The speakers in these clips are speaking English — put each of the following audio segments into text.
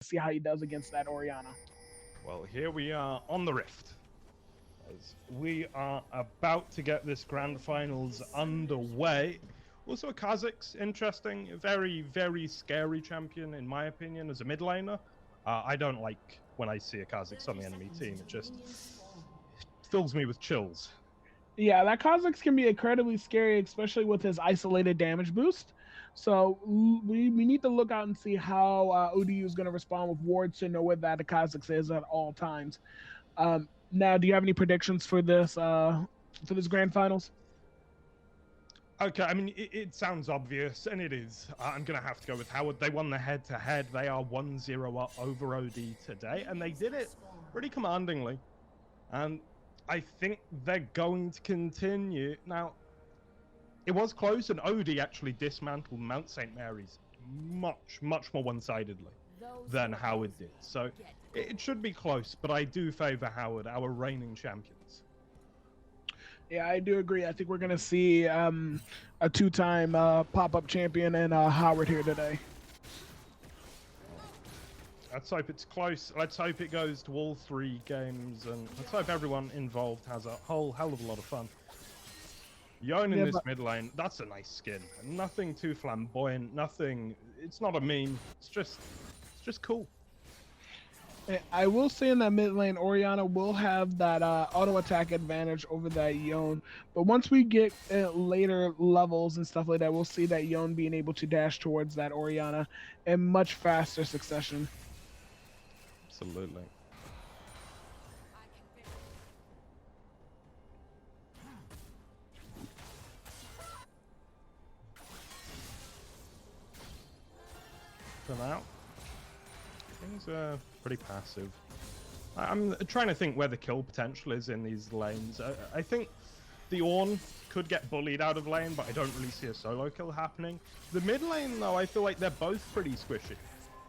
see how he does against that Oriana. Well, here we are on the Rift. As we are about to get this grand finals underway. Also, a Kazakh's interesting, very, very scary champion, in my opinion, as a mid laner. I don't like when I see a Kazakh's on the enemy team. It just fills me with chills. Yeah, that Kha'Zix can be incredibly scary, especially with his isolated damage boost. So we need to look out and see how ODU is going to respond with wards to know where that Kha'Zix is at all times. Now, do you have any predictions for this grand finals? Okay, I mean, it sounds obvious, and it is. I'm going to have to go with Howard. They won the head-to-head. They are 1-0 up over OD today, and they did it pretty commandingly. And I think they're going to continue. Now, it was close, and OD actually dismantled Mount St. Mary's much, much more one-sidedly than Howard did. So it should be close, but I do favor Howard, our reigning champions. Yeah, I do agree. I think we're going to see a two-time pop-up champion and Howard here today. Let's hope it's close. Let's hope it goes to all 3 games, and let's hope everyone involved has a whole hell of a lot of fun. Yone in this mid lane, that's a nice skin. Nothing too flamboyant, nothing. It's not a meme. It's just cool. I will say in that mid lane, Oriana will have that auto attack advantage over that Yone. But once we get later levels and stuff like that, we'll see that Yone being able to dash towards that Oriana in much faster succession. Absolutely. For now, things are pretty passive. I'm trying to think where the kill potential is in these lanes. I think the Ornn could get bullied out of lane, but I don't really see a solo kill happening. The mid lane, though, I feel like they're both pretty squishy.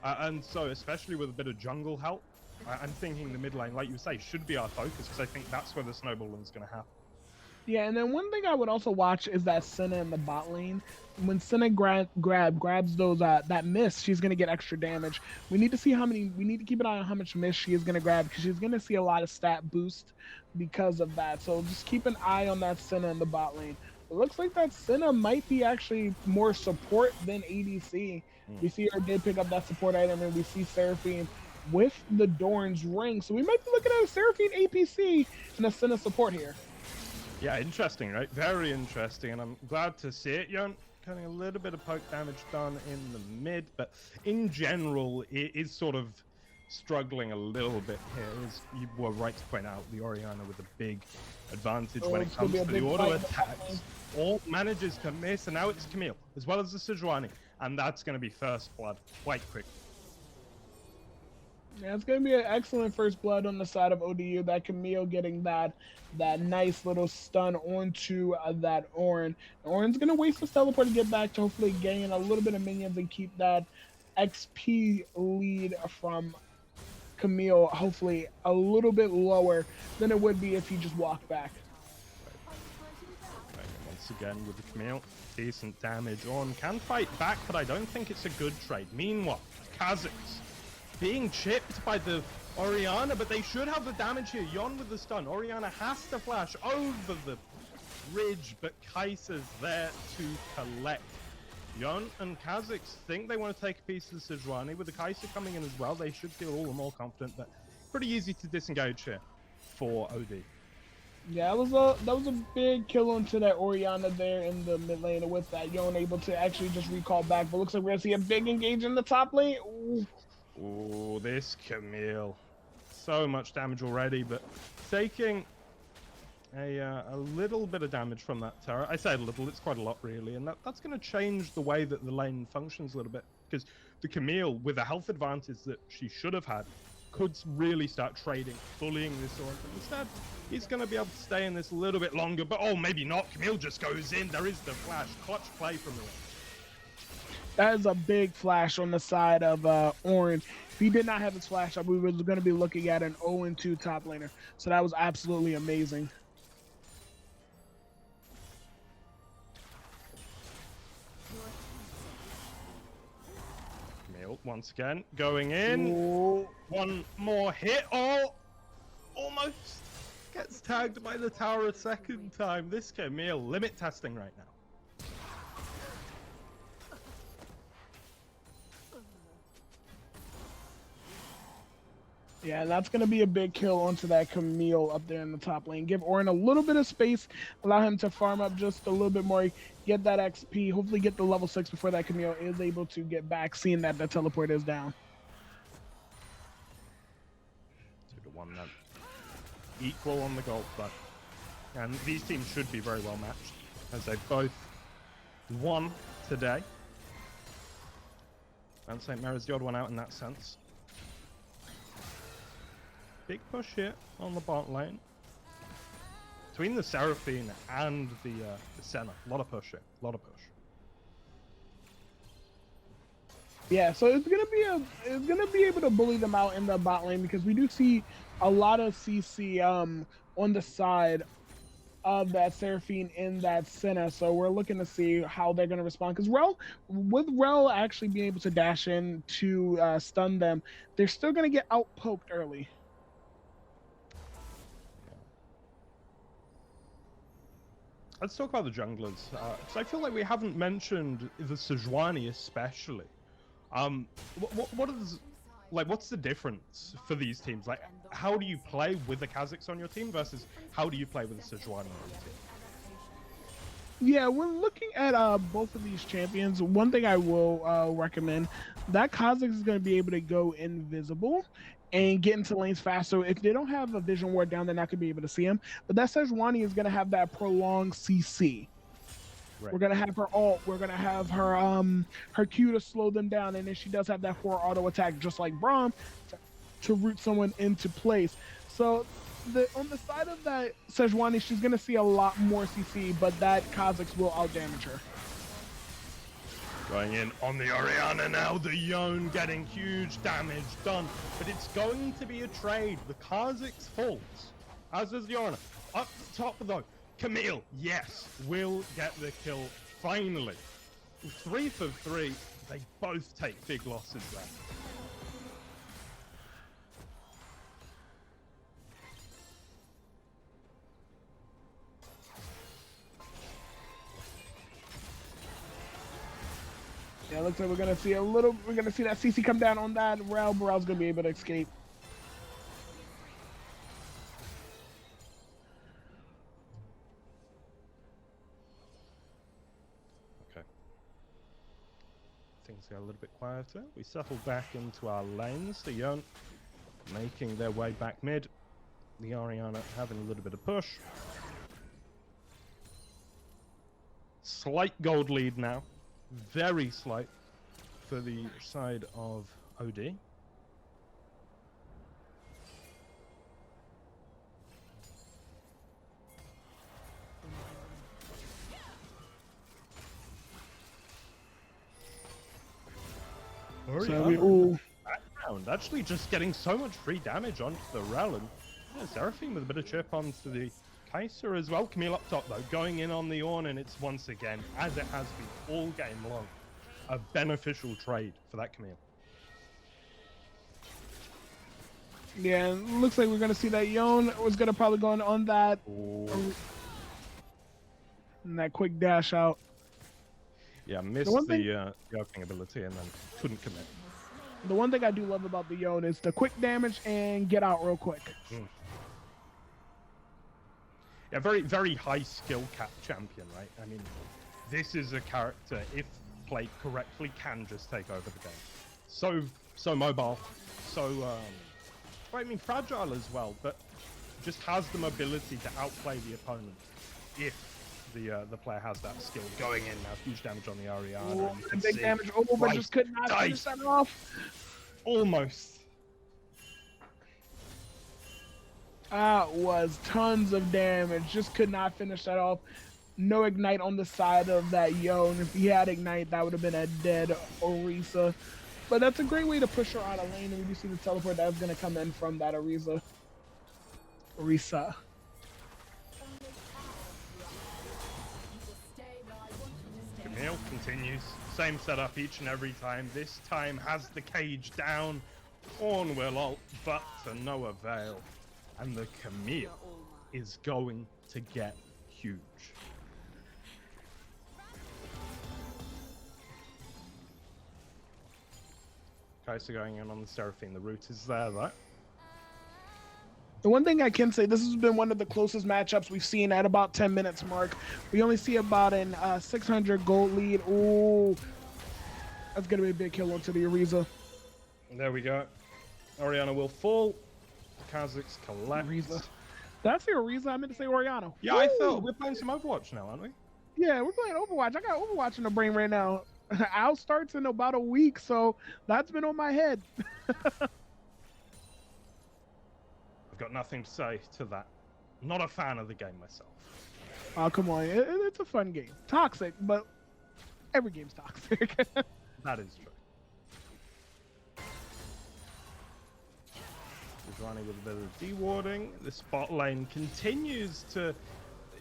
And so, especially with a bit of jungle help, I'm thinking the mid lane, like you say, should be our focus, because I think that's where the snowballing is going to happen. Yeah, and then one thing I would also watch is that Senna in the bot lane. When Senna grabs those that miss, she's gonna get extra damage. We need to see how many. We need to keep an eye on how much miss she is gonna grab because she's gonna see a lot of stat boost because of that. So just keep an eye on that Senna in the bot lane. It looks like that Senna might be actually more support than ADC. We see her did pick up that support item, and we see Seraphine with the Dorn's ring. So we might be looking at a Seraphine APC and a Senna support here. Yeah, interesting, right? Very interesting, and I'm glad to see it. You're getting a little bit of poke damage done in the mid, but in general, it is sort of struggling a little bit here. As you were right to point out, the Oriana with a big advantage when it comes to the auto attacks. All manages to miss, and now it's Camille, as well as the Sejuani, and that's going to be first blood quite quick. Yeah, it's going to be an excellent first blood on the side of ODU. That Camille getting that nice little stun onto that Ornn. Ornn's going to waste his teleport to get back to hopefully gain a little bit of minions and keep that XP lead from Camille hopefully a little bit lower than it would be if he just walked back. Right, once again with the Camille, decent damage on. Can fight back, but I don't think it's a good trade. Meanwhile, Kazakhs being chipped by the Oriana, but they should have the damage here. Yone with the stun. Oriana has to flash over the bridge, but Kai'Sa's there to collect. Yone and Kazakhs think they want to take a piece of the Sejuani. With the Kai'Sa coming in as well, they should feel all the more confident, but pretty easy to disengage here for OD. Yeah, that was a big kill onto that Oriana there in the mid lane with that Yone able to actually just recall back, but looks like we're going to see a big engage in the top lane. Ooh. Oh, this Camille. So much damage already, but taking a little bit of damage from that turret. I say a little, it's quite a lot really, and that's going to change the way that the lane functions a little bit, because the Camille, with the health advantage that she should have had, could really start trading, bullying this Ornn. But instead, he's going to be able to stay in this a little bit longer, but oh, maybe not. Camille just goes in. There is the flash. Clutch play from the lane. That is a big flash on the side of Ornn. If he did not have his flash up, we were going to be looking at an 0-2 top laner. So that was absolutely amazing. Camille once again, going in. Ooh. One more hit. Oh, almost gets tagged by the tower a second time. This Camille limit testing right now. Yeah, that's going to be a big kill onto that Camille up there in the top lane. Give Orin a little bit of space, allow him to farm up just a little bit more, get that XP, hopefully get the level 6 before that Camille is able to get back, seeing that the teleport is down. 2-1 then. Equal on the gold though. And these teams should be very well matched, as they both won today. And St. Mary's the odd one out in that sense. Big push here on the bot lane. Between the Seraphine and the Senna. A lot of push here. A lot of push. Yeah, so it's gonna be able to bully them out in the bot lane, because we do see a lot of CC on the side of that Seraphine in that Senna. So we're looking to see how they're gonna respond, because with Rel actually being able to dash in to stun them, they're still gonna get out poked early. Let's talk about the junglers, because I feel like we haven't mentioned the Sejuani especially. What's the difference for these teams? Like, how do you play with the Kazakhs on your team versus how do you play with the Sejuani on your team? Yeah, when looking at both of these champions, one thing I will recommend, that Kha'Zix is going to be able to go invisible and get into lanes faster. If they don't have a vision ward down, they're not going to be able to see him. But that Sejuani is going to have that prolonged CC. Right. We're going to have her ult. We're going to have her her Q to slow them down. And then she does have that 4 auto attack, just like Braum, to root someone into place. So on the side of that Sejuani, she's going to see a lot more CC, but that Kha'Zix will outdamage her. Going in on the Orianna now, the Yone getting huge damage done, but it's going to be a trade. The Kazakhs falls, as is the Orianna. Up top though, Camille, yes, will get the kill finally. 3 for 3, they both take big losses there. Yeah, looks like we're gonna see that CC come down on that. Rel's gonna be able to escape. Okay. Things get a little bit quieter. We settle back into our lanes. The Yone making their way back mid. The Orianna having a little bit of push. Slight gold lead now. Very slight for the side of OD. Background, actually just getting so much free damage onto the Rel, and yeah, Seraphine with a bit of chip onto the Kai'Sa as well. Camille up top though, going in on the Ornn, and it's once again, as it has been all game long, a beneficial trade for that Camille. Yeah, it looks like we're gonna see that Yone was gonna probably go on that. And that quick dash out. Yeah, missed the opening ability and then couldn't commit. The one thing I do love about the Yone is the quick damage and get out real quick. Yeah, very, very high skill cap champion, right? I mean, this is a character, if played correctly, can just take over the game. So mobile, I mean, fragile as well, but just has the mobility to outplay the opponent if the player has that skill. Going in now, huge damage on the Orianna. Big damage, but just could not finish that off. Almost. That was tons of damage. Just could not finish that off. No ignite on the side of that Yone. If he had ignite, that would have been a dead Orisa. But that's a great way to push her out of lane. And we do see the teleport that's going to come in from that Orisa. Camille continues same setup each and every time. This time has the cage down. Ornn will ult, but to no avail. And the Camille is going to get huge. Kai'Sa going in on the Seraphine. The root is there, though. The one thing I can say, this has been one of the closest matchups we've seen at about 10 minutes mark. We only see about an 600 gold lead. Ooh, that's going to be a big kill onto the Ariza. There we go. Orianna will fall. The Kazakhs collect. Ariza. That's the Ariza. I meant to say Orianna. Yeah, I thought we're playing some Overwatch now, aren't we? Yeah, we're playing Overwatch. I got Overwatch in the brain right now. Owl starts in about a week, so that's been on my head. I've got nothing to say to that. Not a fan of the game myself. Oh, come on. It's a fun game. Toxic, but every game's toxic. That is true. Running with a bit of dewarding. The bot lane continues to,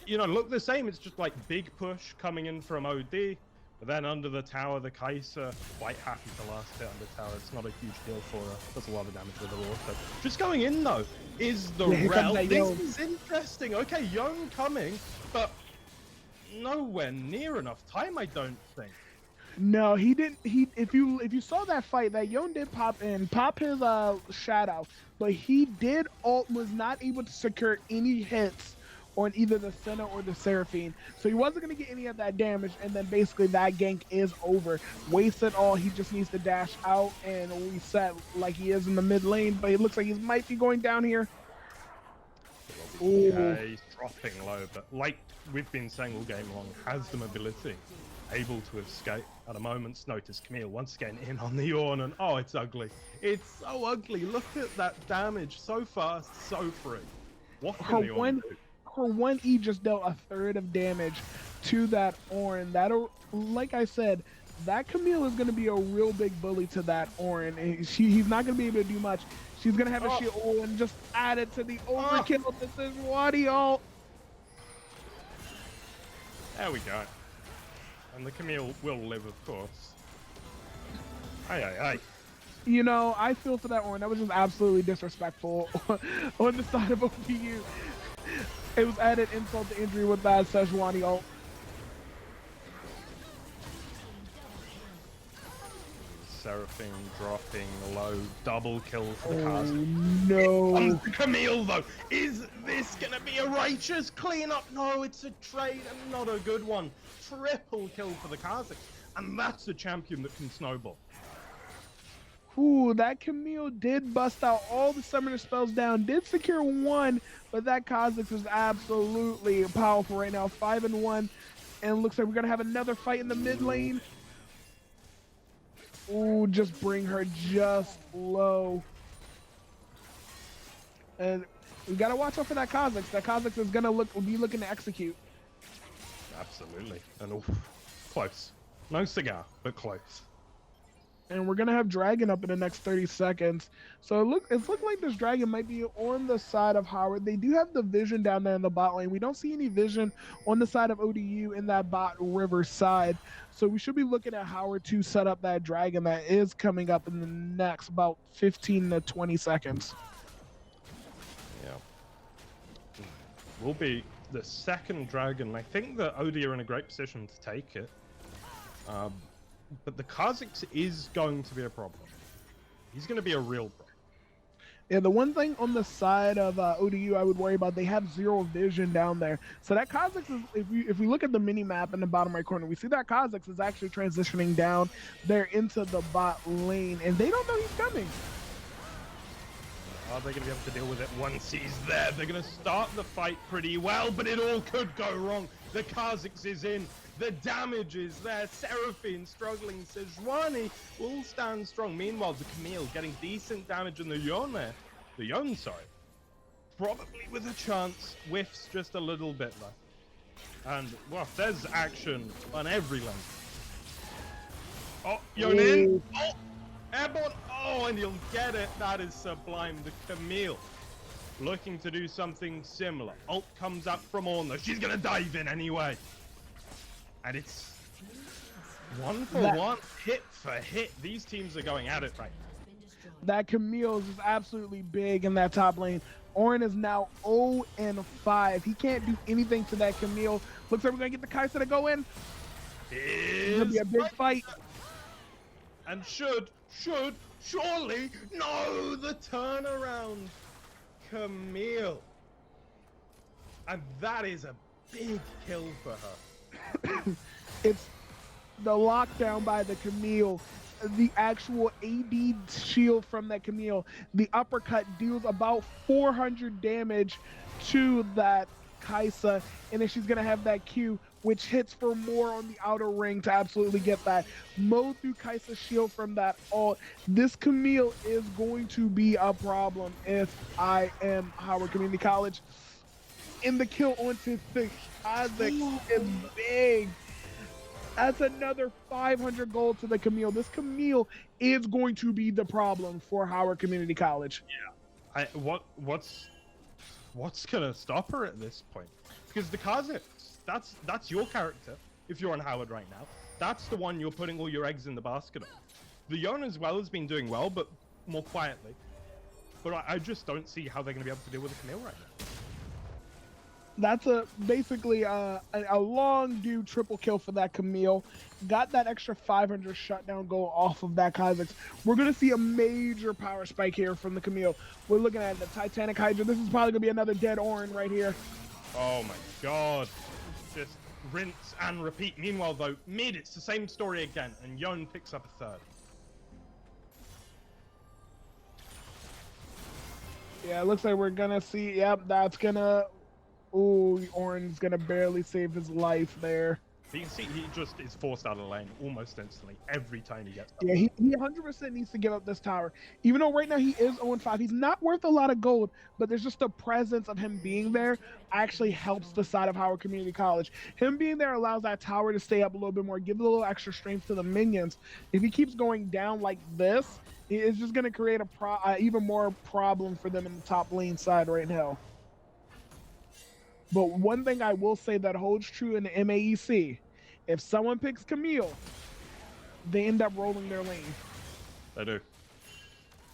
look the same. It's just like big push coming in from OD. But then under the tower, the Kai'Sa quite happy to last hit under tower. It's not a huge deal for her. Does a lot of damage with her auto. Just going in though is the Rel. This is interesting. Okay, Yone coming, but nowhere near enough time, I don't think. No, he didn't. If you saw that fight, that Yone did pop his shadow, but he did was not able to secure any hits on either the Senna or the Seraphine, so he wasn't going to get any of that damage, and then basically that gank is over. Wasted all. He just needs to dash out and reset like he is in the mid lane, but it looks like he might be going down here. Yeah, he's dropping low, but like we've been saying all game long, has the mobility, able to escape at a moment's notice. Camille once again in on the Ornn, and oh, it's ugly. It's so ugly. Look at that damage, so fast, so free. What can the Ornn do? Her 1E just dealt a third of damage to that Ornn. That'll, like I said, that Camille is going to be a real big bully to that Ornn. And he's not going to be able to do much. She's going to have a shield and just add it to the overkill. This is Wadi ult. There we go. And the Camille will live, of course. Aye. I feel for that Ornn. That was just absolutely disrespectful on the side of OPU. It was added insult to injury with that Sejuani ult. Seraphine dropping low, double kill for the Kaz. No. Here comes the Camille though. Is this gonna be a righteous cleanup? No, it's a trade and not a good one. Triple kill for the Kazakhs, and that's a champion that can snowball. Ooh, that Camille did bust out all the summoner spells down, did secure one, but that Kha'Zix is absolutely powerful right now. 5-1, and it looks like we're gonna have another fight in the mid lane. Ooh, just bring her just low. And we gotta watch out for that Kha'Zix. That Kha'Zix is gonna be looking to execute. Absolutely, and close. No cigar, but close. And we're gonna have Dragon up in the next 30 seconds. So it's looking like this Dragon might be on the side of Howard. They do have the vision down there in the bot lane. We don't see any vision on the side of ODU in that bot river side. So we should be looking at Howard to set up that Dragon that is coming up in the next about 15 to 20 seconds. Yeah. Will be the second Dragon. I think that OD are in a great position to take it. But the Kha'Zix is going to be a problem. He's going to be a real problem. Yeah, the one thing on the side of ODU I would worry about, they have zero vision down there. So that Kha'Zix is, if we look at the mini map in the bottom right corner, we see that Kha'Zix is actually transitioning down there into the bot lane, and they don't know he's coming. Are they going to be able to deal with it once he's there? They're going to start the fight pretty well, but it all could go wrong. The Kha'Zix is in. The damage is there. Seraphine struggling. Sejuani will stand strong. Meanwhile, the Camille getting decent damage in the Yone there. The Yone, sorry. Probably with a chance. Whiffs just a little bit left. And, well, there's action on every lane. Oh, Yone in. Oh, airborne. Oh, and he'll get it. That is sublime. The Camille looking to do something similar. Ult comes up from Ornn. She's going to dive in anyway. And it's One for one, hit for hit. These teams are going at it right now. That Camille is absolutely big in that top lane. Orin is now 0-5. He can't do anything to that Camille. Looks like we're going to get the Kai'Sa to go in. It's going to be a big fight. And surely, no, the turnaround. Camille. And that is a big kill for her. It's the lockdown by the Camille. The actual AD shield from that Camille. The uppercut deals about 400 damage to that Kai'Sa, and then she's gonna have that Q, which hits for more on the outer ring to absolutely get that. Mow through Kai'Sa's shield from that ult. This Camille is going to be a problem if I am Howard Community College. And the kill onto the Kha'Zix is big. That's another 500 gold to the Camille. This Camille is going to be the problem for Howard Community College. Yeah. What's gonna stop her at this point? Because the Kha'Zix, that's your character. If you're on Howard right now, that's the one you're putting all your eggs in the basket of. The Yone as well has been doing well, but more quietly. But I just don't see how they're gonna be able to deal with the Camille right now. That's basically a long due triple kill for that Camille. Got that extra 500 shutdown goal off of that Kha'Zix. We're going to see a major power spike here from the Camille. We're looking at the Titanic Hydra. This is probably going to be another dead Orin right here. Oh my god. Just rinse and repeat. Meanwhile though, mid, it's the same story again, and Yone picks up a third. Yeah, it looks like we're going to see, yep, that's going to... Ooh, Orin's gonna barely save his life there. You can see he just is forced out of the lane almost instantly every time he gets up. Yeah, he 100% needs to give up this tower. Even though right now he is 0-5, he's not worth a lot of gold, but there's just the presence of him being there actually helps the side of Howard Community College. Him being there allows that tower to stay up a little bit more, give a little extra strength to the minions. If he keeps going down like this, it's just gonna create a even more problem for them in the top lane side right now. But one thing I will say that holds true in the MAEC, if someone picks Camille, they end up rolling their lane. They do.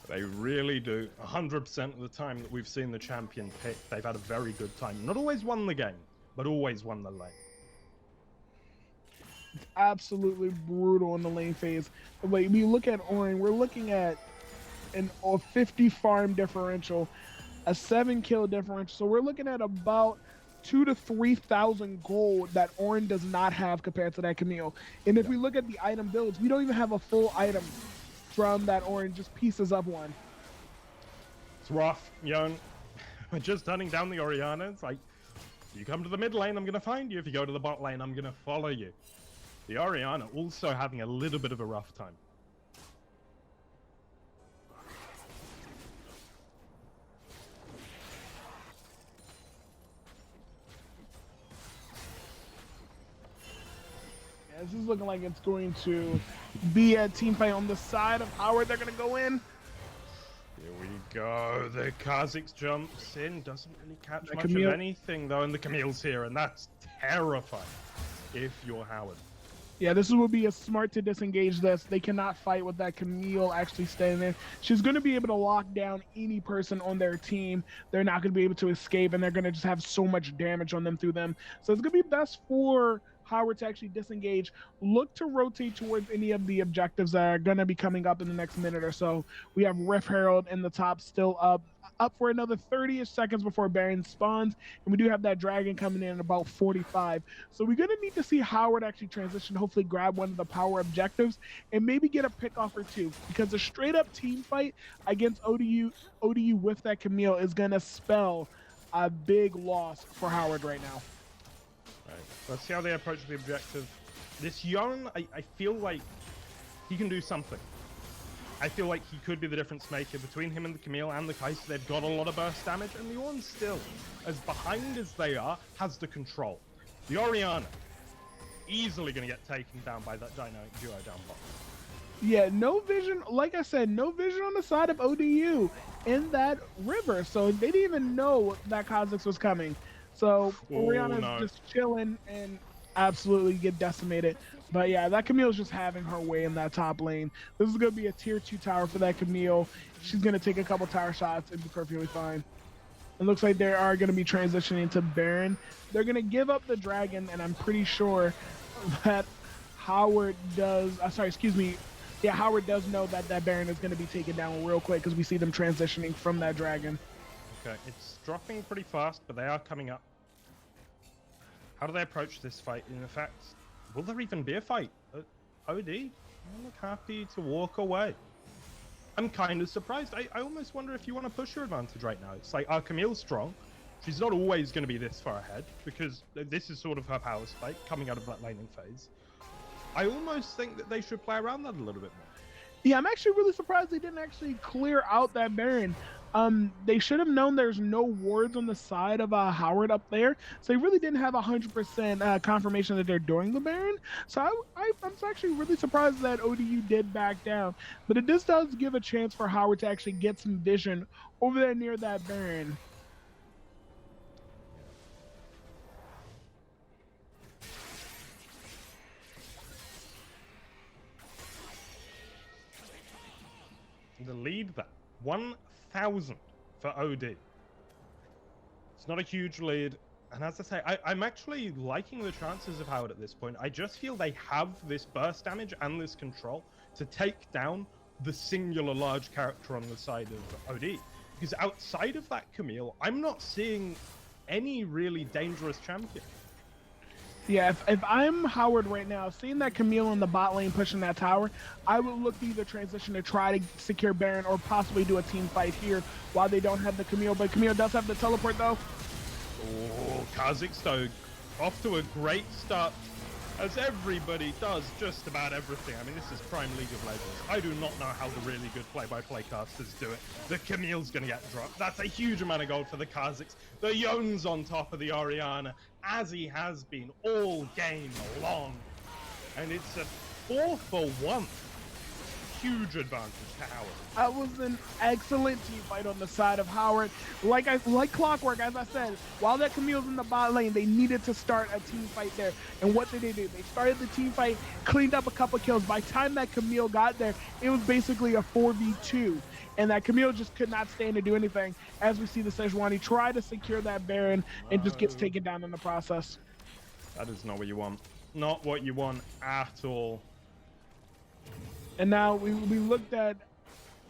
They really do. 100% of the time that we've seen the champion pick, they've had a very good time. Not always won the game, but always won the lane. It's absolutely brutal in the lane phase. Wait, we look at Orin, we're looking at a 50 farm differential, a 7 kill differential. So we're looking at about 2,000 to 3,000 gold that Orin does not have compared to that Camille. And if we look at the item builds, we don't even have a full item from that Orin, just pieces of one. It's rough, Yone. We're just hunting down the Orianna. It's like, you come to the mid lane, I'm going to find you. If you go to the bot lane, I'm going to follow you. The Orianna also having a little bit of a rough time. This is looking like it's going to be a team fight on the side of Howard. They're going to go in. Here we go. The Kha'Zix jumps in. Doesn't really catch much Camille. of anything, though. And the Camille's here, and that's terrifying if you're Howard. Yeah, this would be a smart to disengage this. They cannot fight with that Camille actually staying there. She's going to be able to lock down any person on their team. They're not going to be able to escape, and they're going to just have so much damage on them through them. So it's going to be best for Howard to actually disengage, look to rotate towards any of the objectives that are going to be coming up in the next minute or so. We have Rift Herald in the top still up for another 30-ish seconds before Baron spawns, and we do have that dragon coming in at about 45. So we're going to need to see Howard actually transition, hopefully grab one of the power objectives, and maybe get a pick off or two, because a straight-up team fight against ODU with that Camille is going to spell a big loss for Howard right now. Right. Let's see how they approach the objective. This Yone, I feel like he can do something. I feel like he could be the difference maker between him and the Camille and the Kai'Sa. They've got a lot of burst damage, and the Ornn still, as behind as they are, has the control. The Orianna, easily going to get taken down by that dynamic duo down bottom. Yeah, no vision, like I said, no vision on the side of ODU in that river, so they didn't even know that Kha'Zix was coming. So Orianna's just chilling and absolutely get decimated. But yeah, that Camille's just having her way in that top lane. This is going to be a tier 2 tower for that Camille. She's going to take a couple tower shots and be perfectly fine. It looks like they are going to be transitioning to Baron. They're going to give up the dragon, and I'm pretty sure that Howard does... sorry, excuse me. Yeah, Howard does know that that Baron is going to be taken down real quick because we see them transitioning from that dragon. Okay, it's dropping pretty fast, but they are coming up. How do they approach this fight? In fact, will there even be a fight? OD, you look happy to walk away. I'm kind of surprised. I almost wonder if you want to push your advantage right now. It's like, Camille's strong. She's not always going to be this far ahead, because this is sort of her power spike coming out of that laning phase. I almost think that they should play around that a little bit more. Yeah, I'm actually really surprised they didn't actually clear out that Baron. They should have known there's no wards on the side of Howard up there, so they really didn't have 100% confirmation that they're doing the Baron. So I'm actually really surprised that ODU did back down. But this does give a chance for Howard to actually get some vision over there near that Baron. The lead there, 1,000 for OD. It's not a huge lead, and as I say, I'm actually liking the chances of Howard at this point. I just feel they have this burst damage and this control to take down the singular large character on the side of OD. Because outside of that Camille, I'm not seeing any really dangerous champion. Yeah, if I'm Howard right now, seeing that Camille in the bot lane pushing that tower, I would look to either transition to try to secure Baron or possibly do a team fight here while they don't have the Camille. But Camille does have the teleport though. Oh, Kha'Zix though, off to a great start, as everybody does just about everything. I mean, this is prime League of Legends. I do not know how the really good play-by-play casters do it. The Camille's gonna get dropped. That's a huge amount of gold for the Kha'Zix. The Yon's on top of the Orianna, as he has been all game long. And it's a 4-for-1. Huge advantage to Howard. That was an excellent team fight on the side of Howard. Like clockwork, as I said, while that Camille's in the bot lane, they needed to start a team fight there. And what did they do? They started the team fight, cleaned up a couple kills. By the time that Camille got there, it was basically a 4v2. And that Camille just could not stand to do anything. As we see the Sejuani try to secure that Baron and just gets taken down in the process. That is not what you want. Not what you want at all. And now we looked at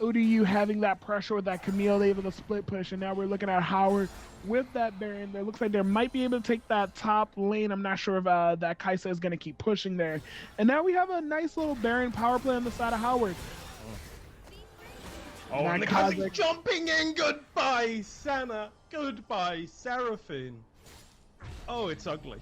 ODU having that pressure with that Camille able to split push, and now we're looking at Howard with that Baron. It looks like they might be able to take that top lane. I'm not sure if that Kaisa is going to keep pushing there. And now we have a nice little Baron power play on the side of Howard. Oh, and the Kha'Zix jumping in. Goodbye, Senna. Goodbye, Seraphine. Oh, it's ugly.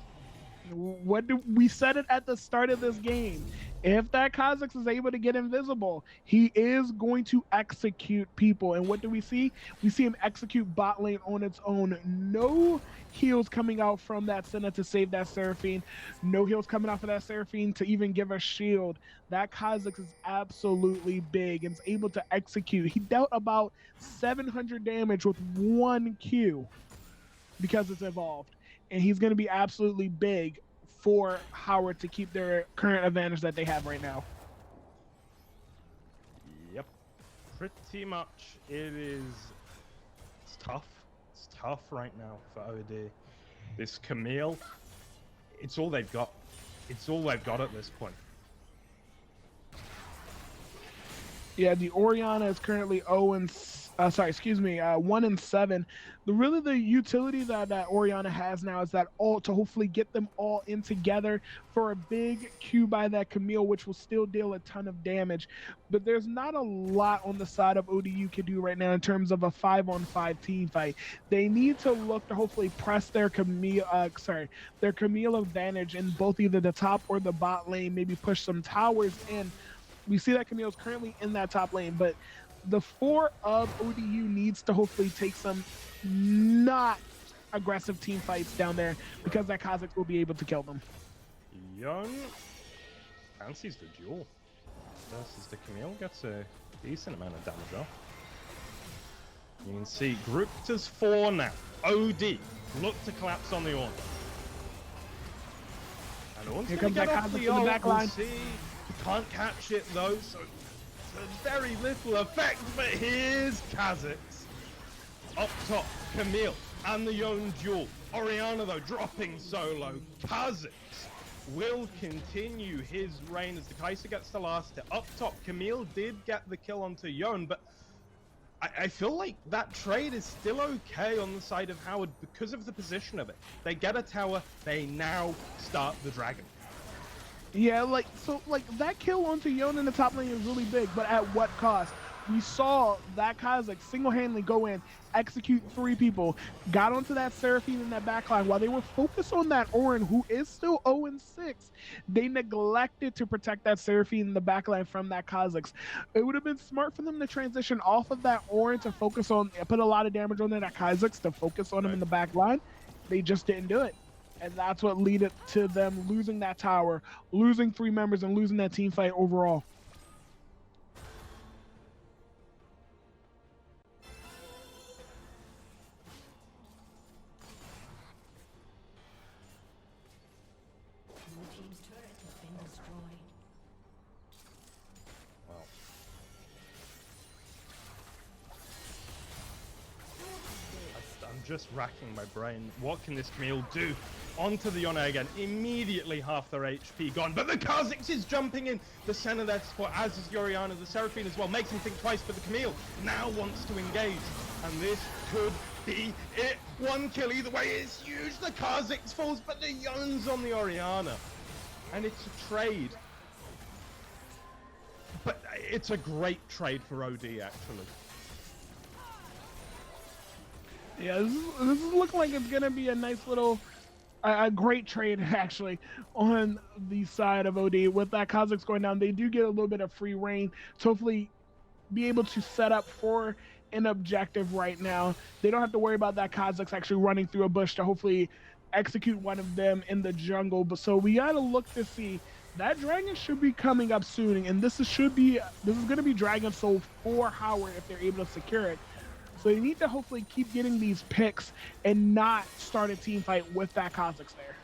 We said it at the start of this game. If that Kha'Zix is able to get invisible, he is going to execute people. And what do we see? We see him execute bot lane on its own. No heals coming out from that Senna to save that Seraphine. No heals coming out for that Seraphine to even give a shield. That Kha'Zix is absolutely big and is able to execute. He dealt about 700 damage with 1 Q because it's evolved. And he's going to be absolutely big for Howard to keep their current advantage that they have right now. Yep. Pretty much it's tough. It's tough right now for OD. This Camille, it's all they've got. It's all they've got at this point. Yeah, the Orianna is currently 1 and 7. The utility that Orianna has now is that to hopefully get them all in together for a big Q by that Camille, which will still deal a ton of damage. But there's not a lot on the side of ODU can do right now in terms of a 5-on-5 team fight. They need to look to hopefully press their Camille advantage in both either the top or the bot lane, maybe push some towers in. We see that Camille's currently in that top lane, but the 4 of ODU needs to hopefully take some not aggressive team fights down there because that Kha'Zix will be able to kill them. Young fancies the duel versus the Camille, gets a decent amount of damage off. You can see grouped as 4 now. OD look to collapse on the Ornn. And Ornn's Here gonna comes get that off Kha'Zix the in the ult. back We'll line. see. Can't catch it though, so very little effect. But here's Kha'Zix. Up top, Camille and the Yone duel. Orianna though dropping solo. Kha'Zix will continue his reign as the Kai'Sa gets the last hit. Up top, Camille did get the kill onto Yone, but I feel like that trade is still okay on the side of Howard because of the position of it. They get a tower, they now start the dragon. Yeah, like that kill onto Yone in the top lane is really big, but at what cost? We saw that Kha'Zix single-handedly go in, execute 3 people, got onto that Seraphine in that backline while they were focused on that Ornn, who is still 0-6. They neglected to protect that Seraphine in the backline from that Kha'Zix. It would have been smart for them to transition off of that Ornn to focus on, put a lot of damage on that Kha'Zix to focus on him in the backline. They just didn't do it. And that's what led to them losing that tower, losing 3 members, and losing that team fight overall. I'm just racking my brain. What can this Camille do? Onto the Yone again. Immediately half their HP gone. But the Kha'Zix is jumping in. The center there to support, as is Orianna. The Seraphine as well. Makes him think twice, but the Camille now wants to engage. And this could be it. 1 kill either way is huge. The Kha'Zix falls, but the Yone's on the Orianna. And it's a trade. But it's a great trade for OD, actually. Yeah, this is looking like it's gonna be a nice little, a great trade actually on the side of OD. With that Kha'Zix going down, they do get a little bit of free reign to hopefully be able to set up for an objective right now. They don't have to worry about that Kha'Zix actually running through a bush to hopefully execute one of them in the jungle. But so we gotta look to see. That dragon should be coming up soon, and this is gonna be Dragon Soul for Howard if they're able to secure it. So you need to hopefully keep getting these picks and not start a team fight with that Kha'Zix there.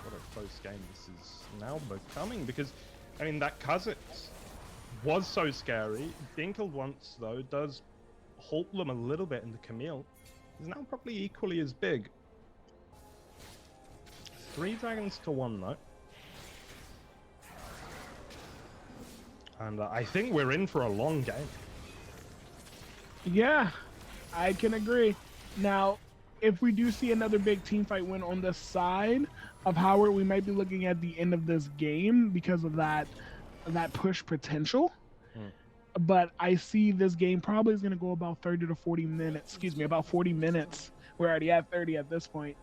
What a close game this is now becoming, because, I mean, that Kha'Zix was so scary. Being killed once, though, does halt them a little bit, and the Camille is now probably equally as big. 3 dragons to 1, though. And I think we're in for a long game. Yeah, I can agree. Now, if we do see another big team fight win on the side of Howard, we might be looking at the end of this game because of that push potential. But I see this game probably is going to go about 30 to 40 minutes. Excuse me, about 40 minutes. We're already at 30 at this point.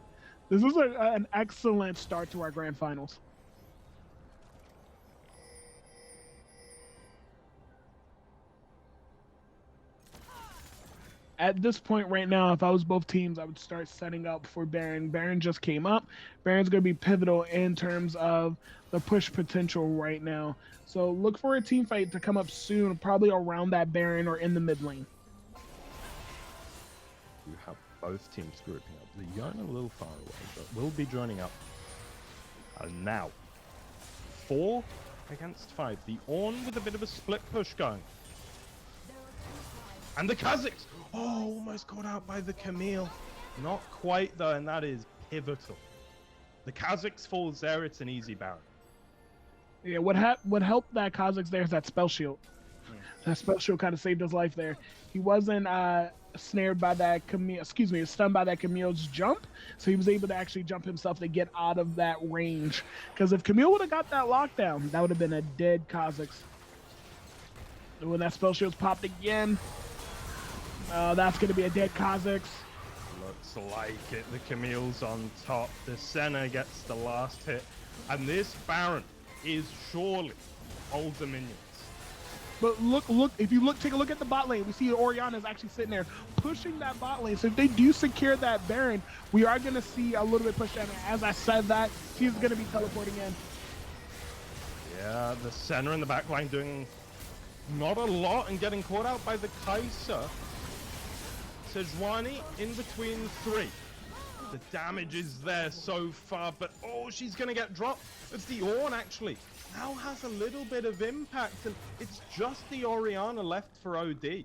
This is an excellent start to our grand finals. At this point right now, if I was both teams, I would start setting up for Baron. Baron just came up. Baron's going to be pivotal in terms of the push potential right now. So look for a team fight to come up soon, probably around that Baron or in the mid lane. You have both teams grouping up. The Yone a little far away, but will be joining up. And now, 4 against 5. The Ornn with a bit of a split push going. And the Kha'Zix! Oh, almost caught out by the Camille. Not quite though, and that is pivotal. The Kha'Zix falls there, it's an easy Baron. Yeah, what helped that Kha'Zix there is that spell shield. That spell shield kind of saved his life there. He wasn't snared by that Camille, stunned by that Camille's jump, so he was able to actually jump himself to get out of that range. Because if Camille would have got that lockdown, that would have been a dead Kha'Zix. And when that spell shield's popped again, that's going to be a dead Kha'Zix. Looks like it. The Camille's on top. The Senna gets the last hit. And this Baron is surely Old Dominions. But look, if you take a look at the bot lane, we see Orianna is actually sitting there pushing that bot lane. So if they do secure that Baron, we are going to see a little bit push down. As I said that, she's going to be teleporting in. Yeah, the center in the back line doing Not a lot, and getting caught out by the Kaiser. Sejuani in between 3. The damage is there so far, but oh, she's gonna get dropped. It's the Ornn actually. Now has a little bit of impact, and it's just the Orianna left for OD.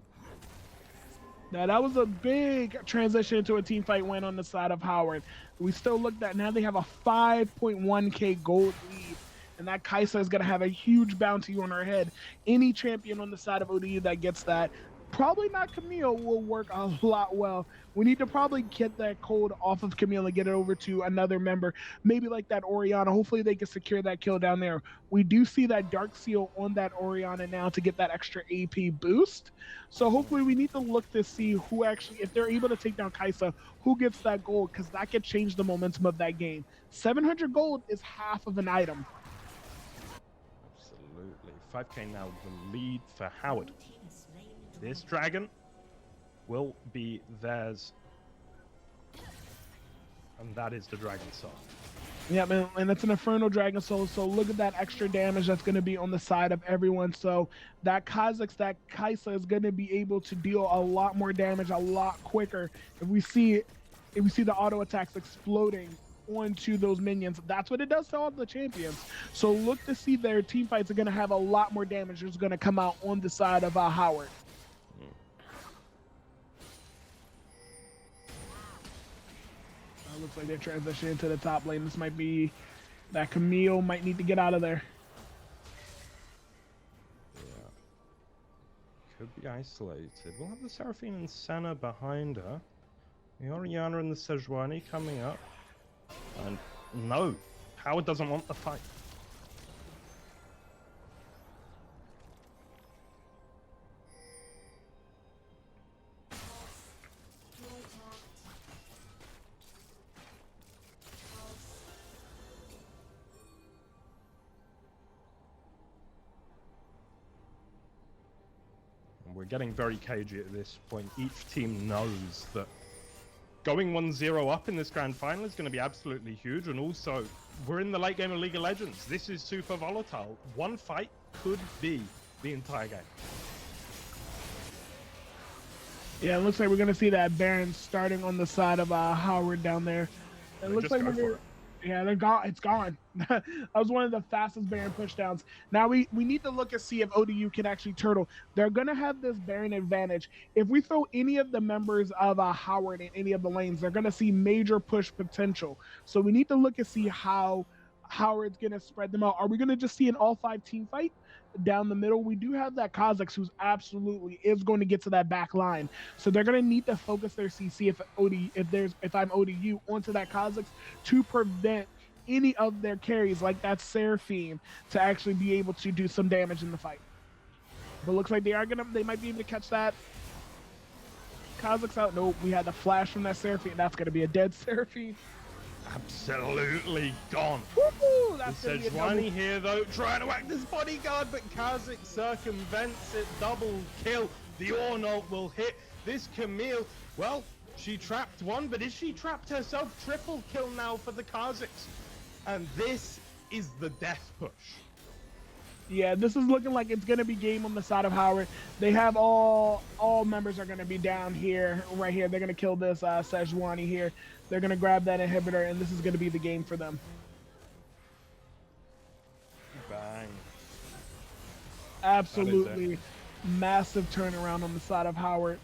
Now that was a big transition to a team fight win on the side of Howard. We still looked at, now they have a 5.1k gold lead, and that Kaisa is going to have a huge bounty on her head. Any champion on the side of ODU that gets that, probably not Camille, will work a lot well. We need to probably get that code off of Camille and get it over to another member, maybe like that Orianna. Hopefully they can secure that kill down there. We do see that Dark Seal on that Orianna now to get that extra AP boost. So hopefully we need to look to see who actually, if they're able to take down Kaisa, who gets that gold, because that could change the momentum of that game. 700 gold is half of an item. Absolutely. 5k now the lead for Howard. This dragon will be theirs. And that is the Dragon Soul. Yeah, man, and it's an Infernal Dragon Soul, so look at that extra damage that's going to be on the side of everyone. So that that Kaisa is going to be able to deal a lot more damage a lot quicker. If we see the auto attacks exploding onto those minions, that's what it does to all the champions. So look to see their team fights are going to have a lot more damage that's going to come out on the side of Howard. Looks like they're transitioning to the top lane. This might be that Camille might need to get out of there. Yeah. Could be isolated. We'll have the Seraphine and Senna behind her. The Orianna and the Sejuani coming up. And no, Howard doesn't want the fight. We're getting very cagey at this point. Each team knows that going 1-0 up in this grand final is going to be absolutely huge, and also we're in the late game of League of Legends. This is super volatile. One fight could be the entire game. Yeah, it looks like we're going to see that Baron starting on the side of Howard down there. It looks like yeah, they're gone. It's gone. That was one of the fastest Baron pushdowns. Now we need to look and see if ODU can actually turtle. They're going to have this Baron advantage. If we throw any of the members of Howard in any of the lanes, they're going to see major push potential. So we need to look and see how Howard's going to spread them out. Are we going to just see an all-5 team fight down the middle? We do have that Kha'Zix who's absolutely is going to get to that back line. So they're going to need to focus their CC if I'm ODU onto that Kha'Zix to prevent any of their carries like that Seraphine to actually be able to do some damage in the fight. But looks like they might be able to catch that Kha'Zix out. Nope, we had the flash from that Seraphine. That's going to be a dead Seraphine. Absolutely gone. Woo-hoo, that's Sejuani here though, trying to act as bodyguard, but Kha'Zix circumvents it. Double kill. The Ornn ult will hit this Camille. Well, she trapped one, but is she trapped herself? Triple kill now for the Kha'Zix. And this is the death push. Yeah, this is looking like it's going to be game on the side of Howard. They have all members are going to be down here, right here. They're going to kill this Sejuani here. They're going to grab that inhibitor, and this is going to be the game for them. Bang. Absolutely massive turnaround on the side of Howard.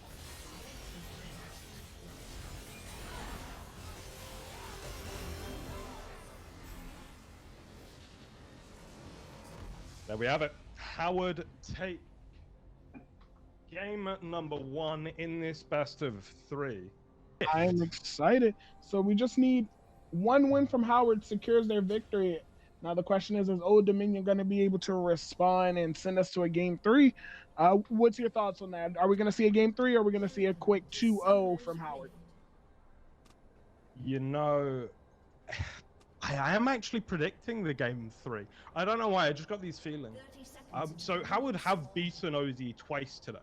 There we have it. Howard take game number 1 in this best of 3. I am excited. So we just need one win from Howard secures their victory. Now the question is Old Dominion going to be able to respond and send us to a game 3? What's your thoughts on that? Are we going to see a game 3, or are we going to see a quick 2-0 from Howard? You know, I am actually predicting the game 3. I don't know why, I just got these feelings. So Howard have beaten OD twice today.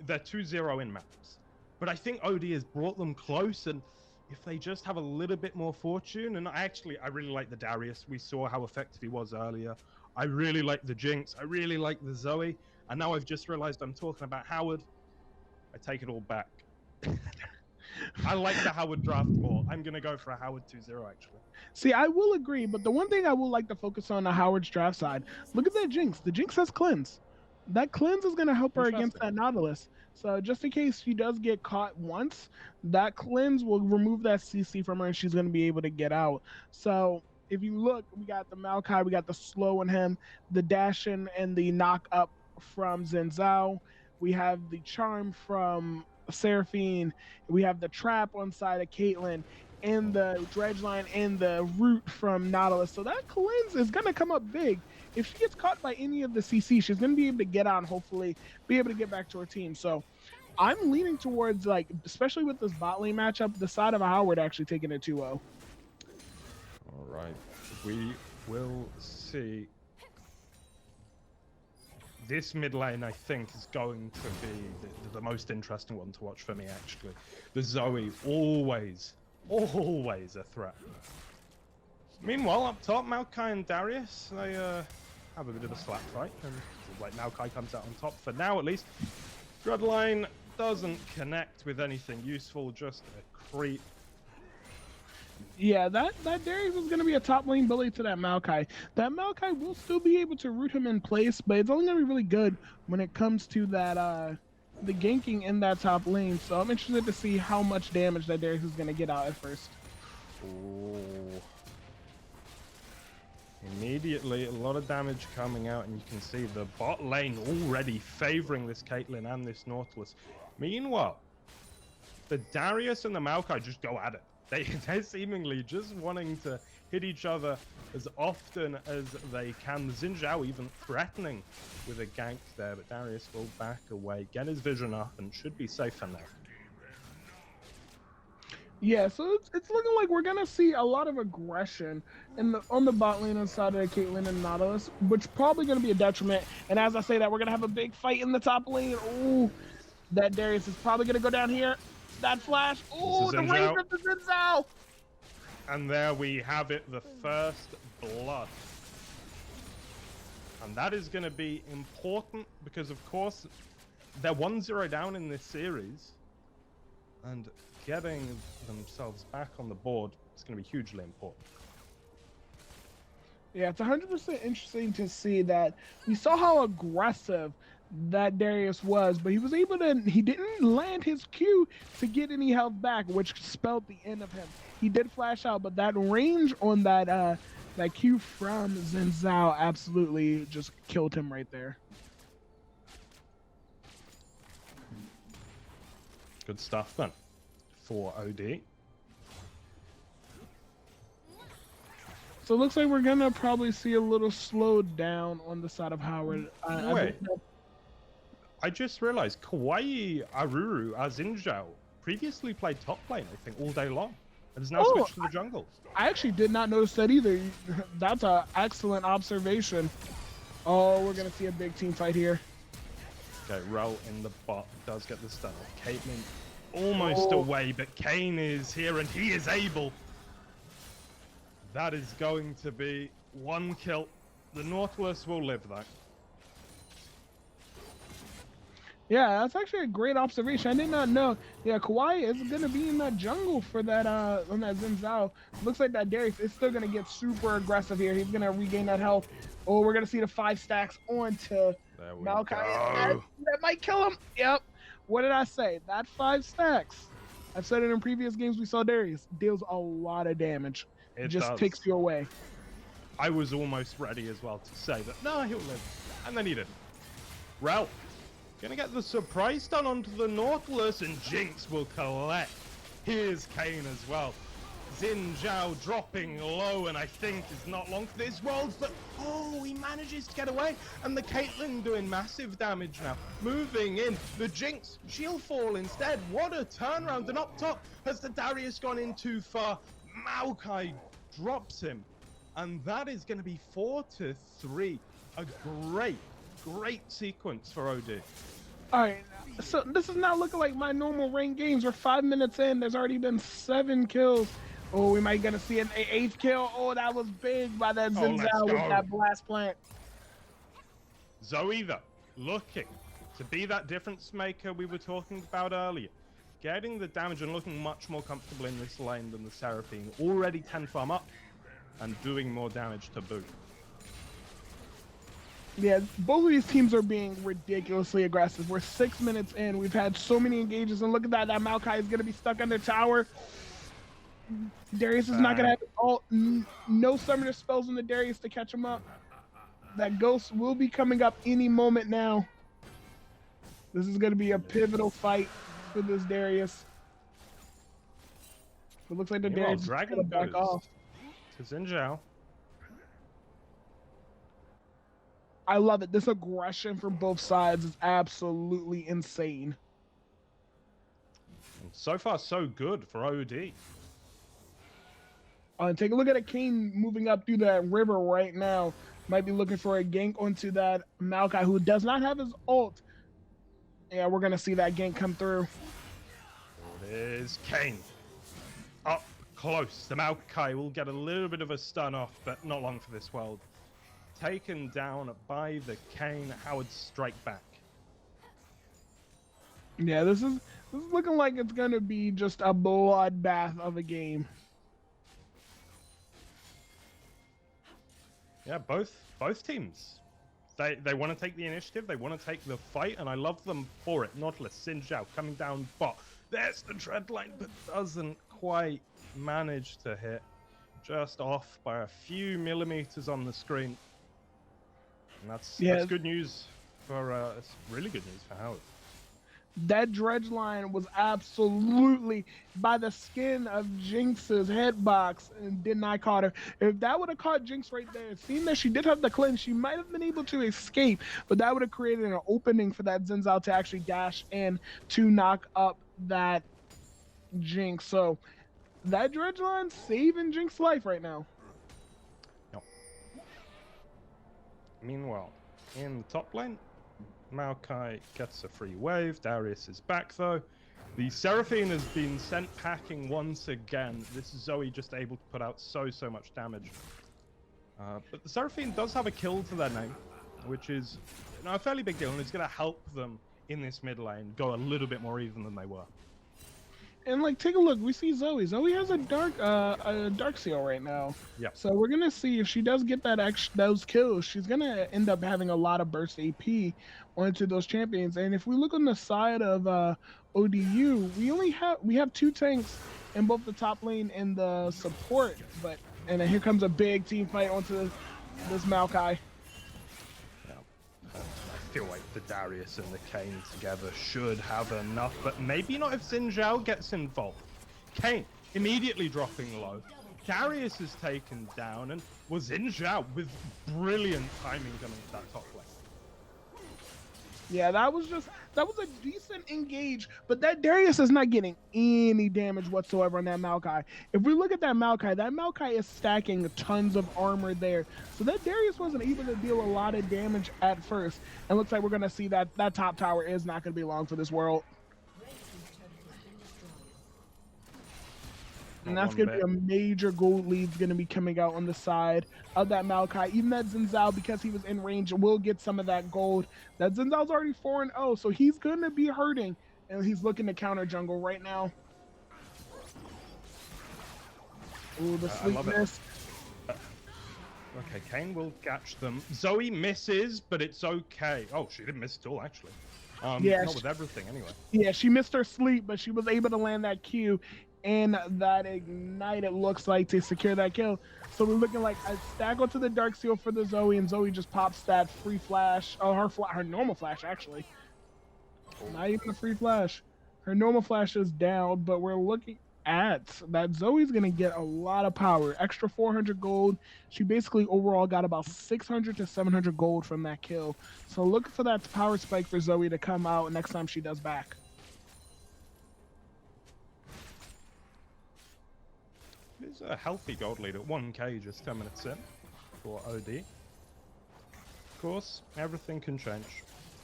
They're 2-0 in maps. But I think OD has brought them close, and if they just have a little bit more fortune, and I really like the Darius. We saw how effective he was earlier. I really like the Jinx. I really like the Zoe. And now I've just realized I'm talking about Howard. I take it all back. I like the Howard draft more. I'm going to go for a Howard 2-0, actually. See, I will agree, but the one thing I will like to focus on the Howard's draft side, look at that Jinx. The Jinx has cleanse. That cleanse is going to help her against that Nautilus. So just in case she does get caught once, that cleanse will remove that CC from her and she's going to be able to get out. So if you look, we got the Maokai, we got the slow in him, the dash in and the knock up from Xin Zhao. We have the charm from Seraphine. We have the trap on side of Caitlyn and the dredge line and the root from Nautilus. So that cleanse is going to come up big. If she gets caught by any of the CC, she's going to be able to get out and hopefully be able to get back to her team. So I'm leaning towards, like, especially with this bot lane matchup, the side of Howard actually taking it 2-0. All right. We will see. This mid lane, I think, is going to be the most interesting one to watch for me, actually. The Zoe, always a threat. Meanwhile, up top, Maokai and Darius, they have a bit of a slap fight, and like Maokai comes out on top for now, at least. Dreadline doesn't connect with anything useful, just a creep. Yeah, that Darius is going to be a top lane bully to that Maokai. That Maokai will still be able to root him in place, but it's only going to be really good when it comes to that the ganking in that top lane. So I'm interested to see how much damage that Darius is going to get out at first. Ooh. Immediately, a lot of damage coming out, and you can see the bot lane already favoring this Caitlyn and this Nautilus. Meanwhile, the Darius and the Maokai just go at it. They're seemingly just wanting to hit each other as often as they can. Xin Zhao even threatening with a gank there, but Darius will back away, get his vision up, and should be safer now. Yeah, so it's looking like we're gonna see a lot of aggression on the bot lane inside of Caitlyn and Nautilus, which probably gonna be a detriment. And as I say that, we're gonna have a big fight in the top lane. Ooh, that Darius is probably gonna go down here. That flash. Ooh, the range of the Xin Zhao. And there we have it, the first blood. And that is going to be important because, of course, they're 1-0 down in this series. And getting themselves back on the board is going to be hugely important. Yeah, it's 100% interesting to see that we saw how aggressive that Darius was, but he was able to, he didn't land his Q to get any health back, which spelled the end of him. He did flash out, but that range on that that Q from Xin Zhao absolutely just killed him right there. Good stuff then for OD. So it looks like we're gonna probably see a little slowed down on the side of Howard. Wait. I just realized Kawaii Aruru Xin Zhao previously played top lane, I think, all day long. And has now switched to the jungle. I actually did not notice that either. That's an excellent observation. Oh, we're going to see a big team fight here. Okay, Rel in the bot does get the stun. Caitlyn almost away, but Kane is here and he is able. That is going to be one kill. The Nautilus will live that. Yeah, that's actually a great observation. I did not know. Yeah, Kawaii is going to be in that jungle for that on that Xin Zhao. Looks like that Darius is still going to get super aggressive here. He's going to regain that health. Oh, we're going to see the 5 stacks onto Maokai. That might kill him. Yep. What did I say? That 5 stacks. I've said it in previous games we saw Darius. Deals a lot of damage. It just takes you away. I was almost ready as well to say that, no, he'll live. And then he didn't. Rel. Gonna get the surprise stun onto the Nautilus, and Jinx will collect. Here's Kane as well. Xin Zhao dropping low, and I think is not long for this world, but oh, he manages to get away, and the Caitlyn doing massive damage now. Moving in, the Jinx, she'll fall instead. What a turnaround, and up top, has the Darius gone in too far? Maokai drops him, and that is gonna be 4-3. A great sequence for OD. Alright, so this is not looking like my normal ranked games. We're 5 minutes in, there's already been 7 kills. Oh, we might gonna see an 8th kill. Oh, that was big by that Xin Zhao with that blast plant. Zoe though, looking to be that difference maker we were talking about earlier. Getting the damage and looking much more comfortable in this lane than the Seraphine. Already 10 farm up and doing more damage to boot. Yeah, both of these teams are being ridiculously aggressive. We're 6 minutes in. We've had so many engages, and look at that. That Maokai is going to be stuck under tower. Darius is not going to have all no summoner spells on the Darius to catch him up. That ghost will be coming up any moment now. This is going to be a pivotal fight for this Darius. It looks like the Darius is going to back off. To Xin Zhao. I love it. This aggression from both sides is absolutely insane. And so far, so good for OD. Take a look at a Kane moving up through that river right now. Might be looking for a gank onto that Maokai, who does not have his ult. Yeah, we're going to see that gank come through. There's Kane. Up close. The Maokai will get a little bit of a stun off, but not long for this world. Taken down by the Kane. Howard strike back. Yeah, this is looking like it's going to be just a bloodbath of a game. Yeah, both teams. They want to take the initiative. They want to take the fight, and I love them for it. Nautilus, Xin Zhao coming down bot. There's the tread line, but doesn't quite manage to hit. Just off by a few millimeters on the screen. And that's good news for it's really good news for Howard. That dredge line was absolutely by the skin of Jinx's headbox and did not caught her. If that would have caught Jinx right there, seeing that she did have the cleanse, she might have been able to escape, but that would have created an opening for that Xin Zhao to actually dash in to knock up that Jinx. So that dredge line saving Jinx's life right now. Yep. Meanwhile, in the top lane, Maokai gets a free wave. Darius is back though. The Seraphine has been sent packing once again. This is Zoe just able to put out so much damage. But the Seraphine does have a kill to their name, which is a fairly big deal, and it's going to help them in this mid lane go a little bit more even than they were. And like, take a look. We see Zoe. Zoe has a dark seal right now. Yeah. So we're gonna see if she does get those kills. She's gonna end up having a lot of burst AP onto those champions. And if we look on the side of ODU, we have two tanks in both the top lane and the support. And then here comes a big team fight onto this Maokai. I feel like the Darius and the Kane together should have enough, but maybe not if Xin Zhao gets involved. Kane immediately dropping low. Darius is taken down, and was Xin Zhao with brilliant timing coming to that top lane. Yeah, that was a decent engage, but that Darius is not getting any damage whatsoever on that Maokai. If we look at that Maokai is stacking tons of armor there. So that Darius wasn't able to deal a lot of damage at first. And looks like we're going to see that top tower is not going to be long for this world. And that's going to be a major gold lead going to be coming out on the side of that Maokai. Even that Xin Zhao, because he was in range, will get some of that gold. That Xin Zhao's already 4-0, so he's going to be hurting. And he's looking to counter jungle right now. Ooh, the sleepness. Okay, Kane will catch them. Zoe misses, but it's okay. Oh, she didn't miss at all, actually. Not with everything, anyway. Yeah, she missed her sleep, but she was able to land that Q and that ignite, it looks like, to secure that kill. So we're looking like a stack onto the Dark Seal for the Zoe, and Zoe just pops that free flash. Oh, her normal flash, actually. Not even a free flash. Her normal flash is down, but we're looking at that Zoe's going to get a lot of power. Extra 400 gold. She basically overall got about 600 to 700 gold from that kill. So look for that power spike for Zoe to come out next time she does back. It's a healthy gold lead at 1k just 10 minutes in for OD. Of course, everything can change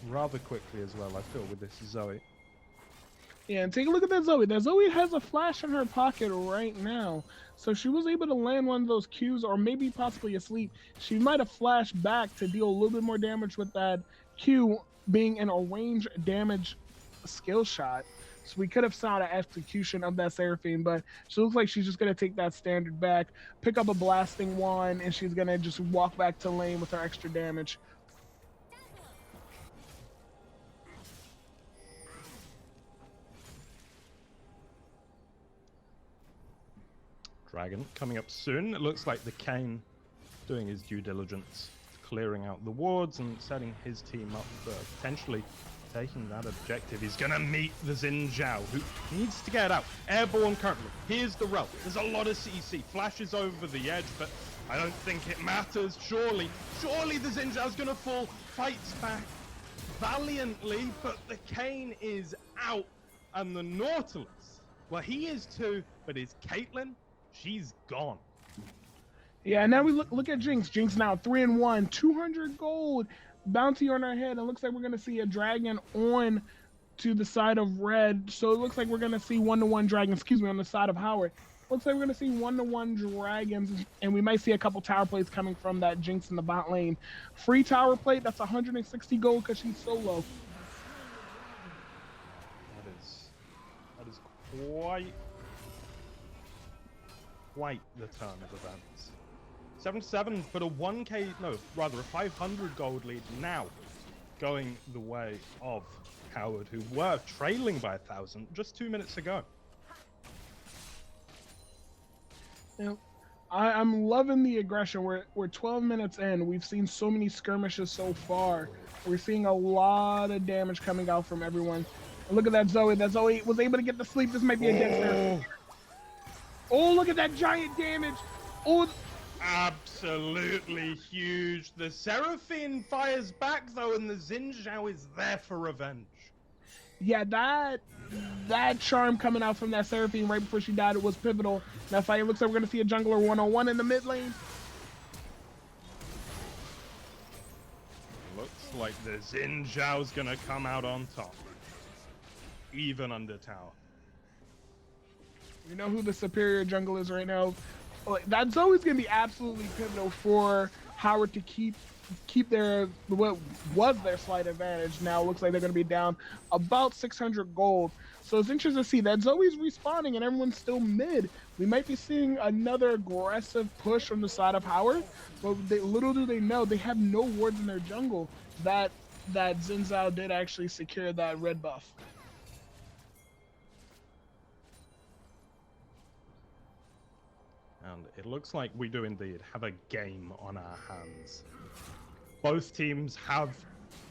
rather quickly as well, I feel, with this Zoe. Yeah, and take a look at that Zoe. That Zoe has a flash in her pocket right now. So she was able to land one of those Qs, or maybe possibly asleep. She might have flashed back to deal a little bit more damage with that Q being an range damage skill shot. So we could have saw the execution of that Seraphine, but she looks like she's just gonna take that standard back, pick up a blasting wand, and she's gonna just walk back to lane with her extra damage. Dragon coming up soon. It looks like the Kane doing his due diligence, clearing out the wards and setting his team up for potentially taking that objective. He's gonna meet the Xin Zhao, who needs to get out. Airborne currently. Here's the rel. There's a lot of CC. Flashes over the edge, but I don't think it matters. Surely the Xin Zhao's gonna fall. Fights back valiantly, but the Kane is out. And the Nautilus, well, he is too, but is Caitlyn? She's gone. Yeah, now we look at Jinx. Jinx now 3-1, 200 gold bounty on her head. It looks like we're gonna see a dragon on to the side of red. So it looks like we're gonna see 1-to-1 dragons. Excuse me, on the side of Howard. Looks like we're gonna see 1-to-1 dragons, and we might see a couple tower plays coming from that Jinx in the bot lane. Free tower plate. That's 160 gold because she's solo. That is quite the turn of events. 7-7, but a 500 gold lead now going the way of Howard, who were trailing by 1,000 just 2 minutes ago. Now, I'm loving the aggression. We're 12 minutes in. We've seen so many skirmishes so far. We're seeing a lot of damage coming out from everyone. And look at that Zoe. That Zoe was able to get to sleep. This might be a dead. Oh, look at that giant damage. Oh, absolutely huge. The Seraphine fires back though, and the Xin Zhao is there for revenge. Yeah, that charm coming out from that Seraphine right before she died, it was pivotal. That fight looks like we're gonna see a jungler 1-on-1 in the mid lane. Looks like the Xin Zhao's gonna come out on top, even under tower. You know who the superior jungle is right now. That's always going to be absolutely pivotal for Howard to keep their what was their slight advantage. Now it looks like they're going to be down about 600 gold. So it's interesting to see that Zoe's respawning and everyone's still mid. We might be seeing another aggressive push from the side of Howard, but little do they know they have no wards in their jungle. That Xin Zhao did actually secure that red buff. And it looks like we do indeed have a game on our hands. Both teams have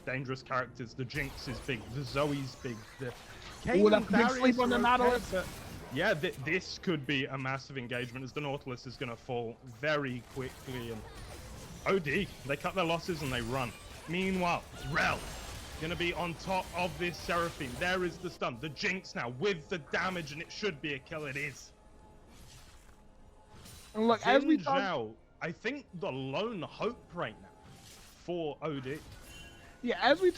dangerous characters. The Jinx is big, the Zoe's big, the Kane and big sleep on the Nautilus. Yeah, this could be a massive engagement as the Nautilus is going to fall very quickly. And OD, they cut their losses and they run. Meanwhile, Rel going to be on top of this Seraphine. There is the stun. The Jinx now with the damage, and it should be a kill. It is. And look, as we talk, I think the lone hope right now for OD. Yeah, as I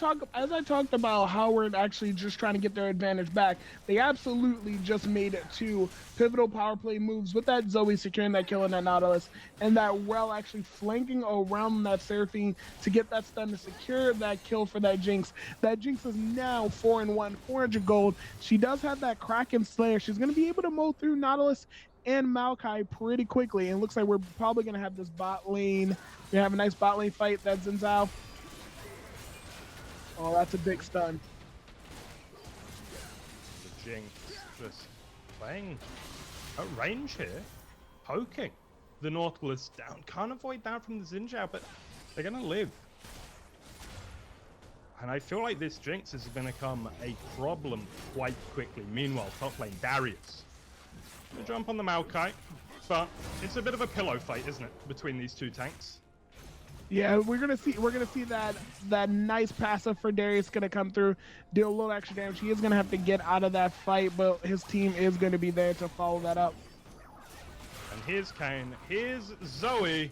talked about Howard actually just trying to get their advantage back, they absolutely just made 2 pivotal power play moves with that Zoe securing that kill in that Nautilus, and that Rel actually flanking around that Seraphine to get that stun to secure that kill for that Jinx. That Jinx is now 4-1, 400 gold. She does have that Kraken Slayer. She's going to be able to mow through Nautilus and Maokai pretty quickly, and it looks like we're probably going to have this bot lane. We have a nice bot lane fight. That Xin Zhao. Oh, that's a big stun. The Jinx just playing at range here, poking the Nautilus down. Can't avoid that from the Xin Zhao, but they're going to live. And I feel like this Jinx is going to become a problem quite quickly. Meanwhile, top lane, Darius. Gonna jump on the Maokai, but it's a bit of a pillow fight, isn't it, between these two tanks? Yeah, we're gonna see that nice passive for Darius gonna come through, deal a little extra damage. He is gonna have to get out of that fight, but his team is gonna be there to follow that up. And here's Kane, here's Zoe.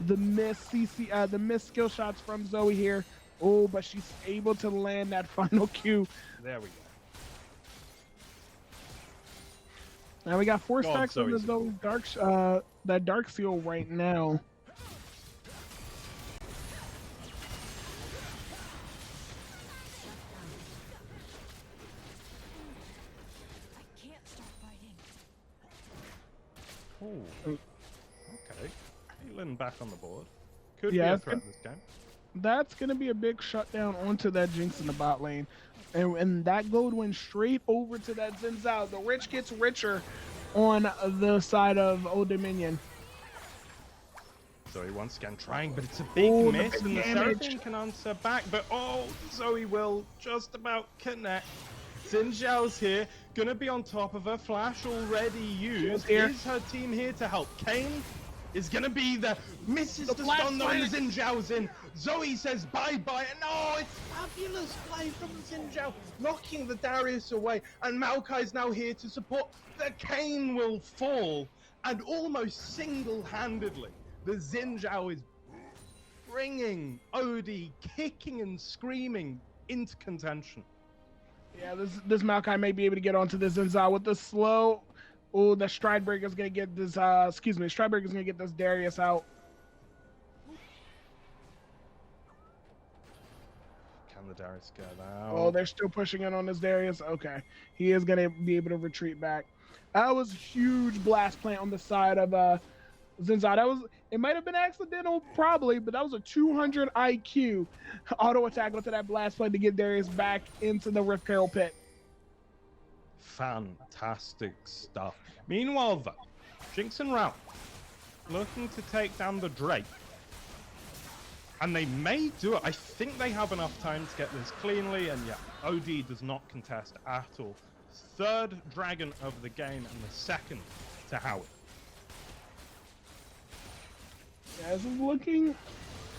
The miss skill shots from Zoe here. Oh, but she's able to land that final Q. There we go. Now we got 4 stacks of the Zoe that Dark Seal right now. okay. Caitlyn back on the board. Could Yeah, be a it's threat this game. That's going to be a big shutdown onto that Jinx in the bot lane. And that gold went straight over to that Xin Zhao. The rich gets richer on the side of Old Dominion. Zoe once again trying, but it's a big miss, and the Seraphine can answer back, but Zoe will just about connect. Xin Zhao's here, gonna be on top of her. Flash already used. Is her team here to help? Kane is gonna be the misses the stun though, and Xin Zhao's in. Zoe says bye-bye, and it's fabulous play from Xin Zhao, knocking the Darius away, and Maokai's now here to support. The Kane will fall, and almost single-handedly, the Xin Zhao is bringing Odie kicking and screaming into contention. Yeah, this Maokai may be able to get onto this Xin Zhao with the slow. Oh, the Stridebreaker's gonna get this. Stridebreaker's gonna get this Darius out. Can the Darius get out? Oh, they're still pushing in on this Darius. Okay, he is gonna be able to retreat back. That was a huge blast plant on the side of Xin Zhao. It might have been accidental, probably, but that was a 200 IQ auto attack onto that blast plant to get Darius back into the Rift Carol pit. Fantastic stuff. Meanwhile, though, Jinx and Ralph looking to take down the Drake. And they may do it. I think they have enough time to get this cleanly. And yeah, OD does not contest at all. Third dragon of the game and the second to Howard. Yeah, this is looking...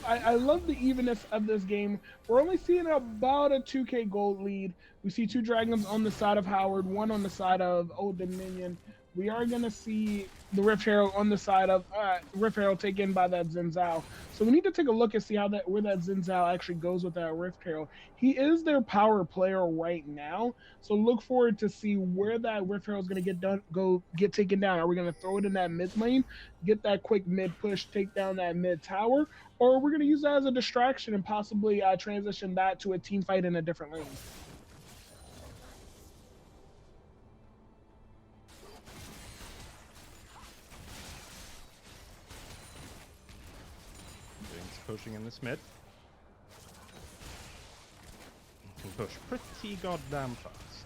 I love the evenness of this game. We're only seeing about a 2k gold lead. We see two dragons on the side of Howard, one on the side of Old Dominion. We are going to see the Rift Herald on the side of Rift Herald taken by that Xin Zhao. So we need to take a look and see how where that Xin Zhao actually goes with that Rift Herald. He is their power player right now, so look forward to see where that Rift Herald is going to get taken down. Are we going to throw it in that mid lane, get that quick mid push, take down that mid tower, or we're going to use that as a distraction and possibly transition that to a team fight in a different lane? Pushing in this mid. You can push pretty goddamn fast.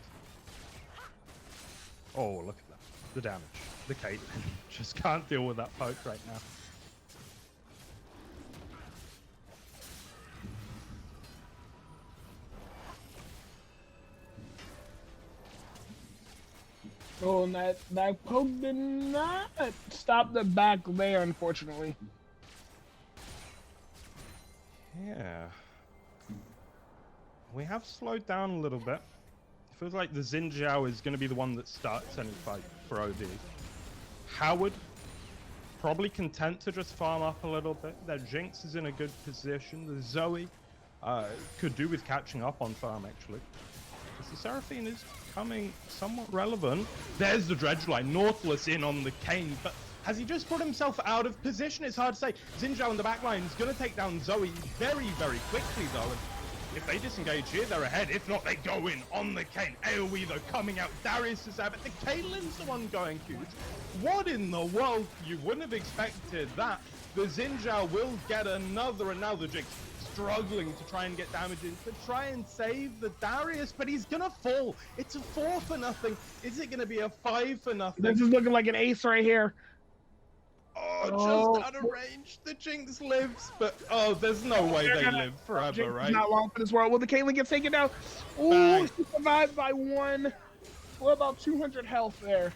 Oh, look at that. The damage. The Caitlyn just can't deal with that poke right now. Oh, and that poke did not stop the back there, unfortunately. Yeah. We have slowed down a little bit. It feels like the Xin Zhao is going to be the one that starts any fight for OD. Howard, probably content to just farm up a little bit. Their Jinx is in a good position. The Zoe could do with catching up on farm, actually. Because the Seraphine is becoming somewhat relevant. There's the Dredge line. Nautilus in on the Kane, but has he just put himself out of position? It's hard to say. Xin Zhao in the back line is going to take down Zoe very, very quickly, though. And if they disengage here, they're ahead. If not, they go in on the Kane. AoE, though, coming out. Darius is out, but the Caitlyn's the one going huge. What in the world? You wouldn't have expected that. The Xin Zhao will get another, and now the Jinx struggling to try and get damage in to try and save the Darius, but he's gonna fall. It's a 4-0. Is it gonna be a 5-0? This is looking like an ace right here. Just out of range. The Jinx lives, but there's no way they live forever, Jinx right? is not long for this world. Will the Caitlyn get taken down? Ooh, she survived by 1. We're about 200 health there.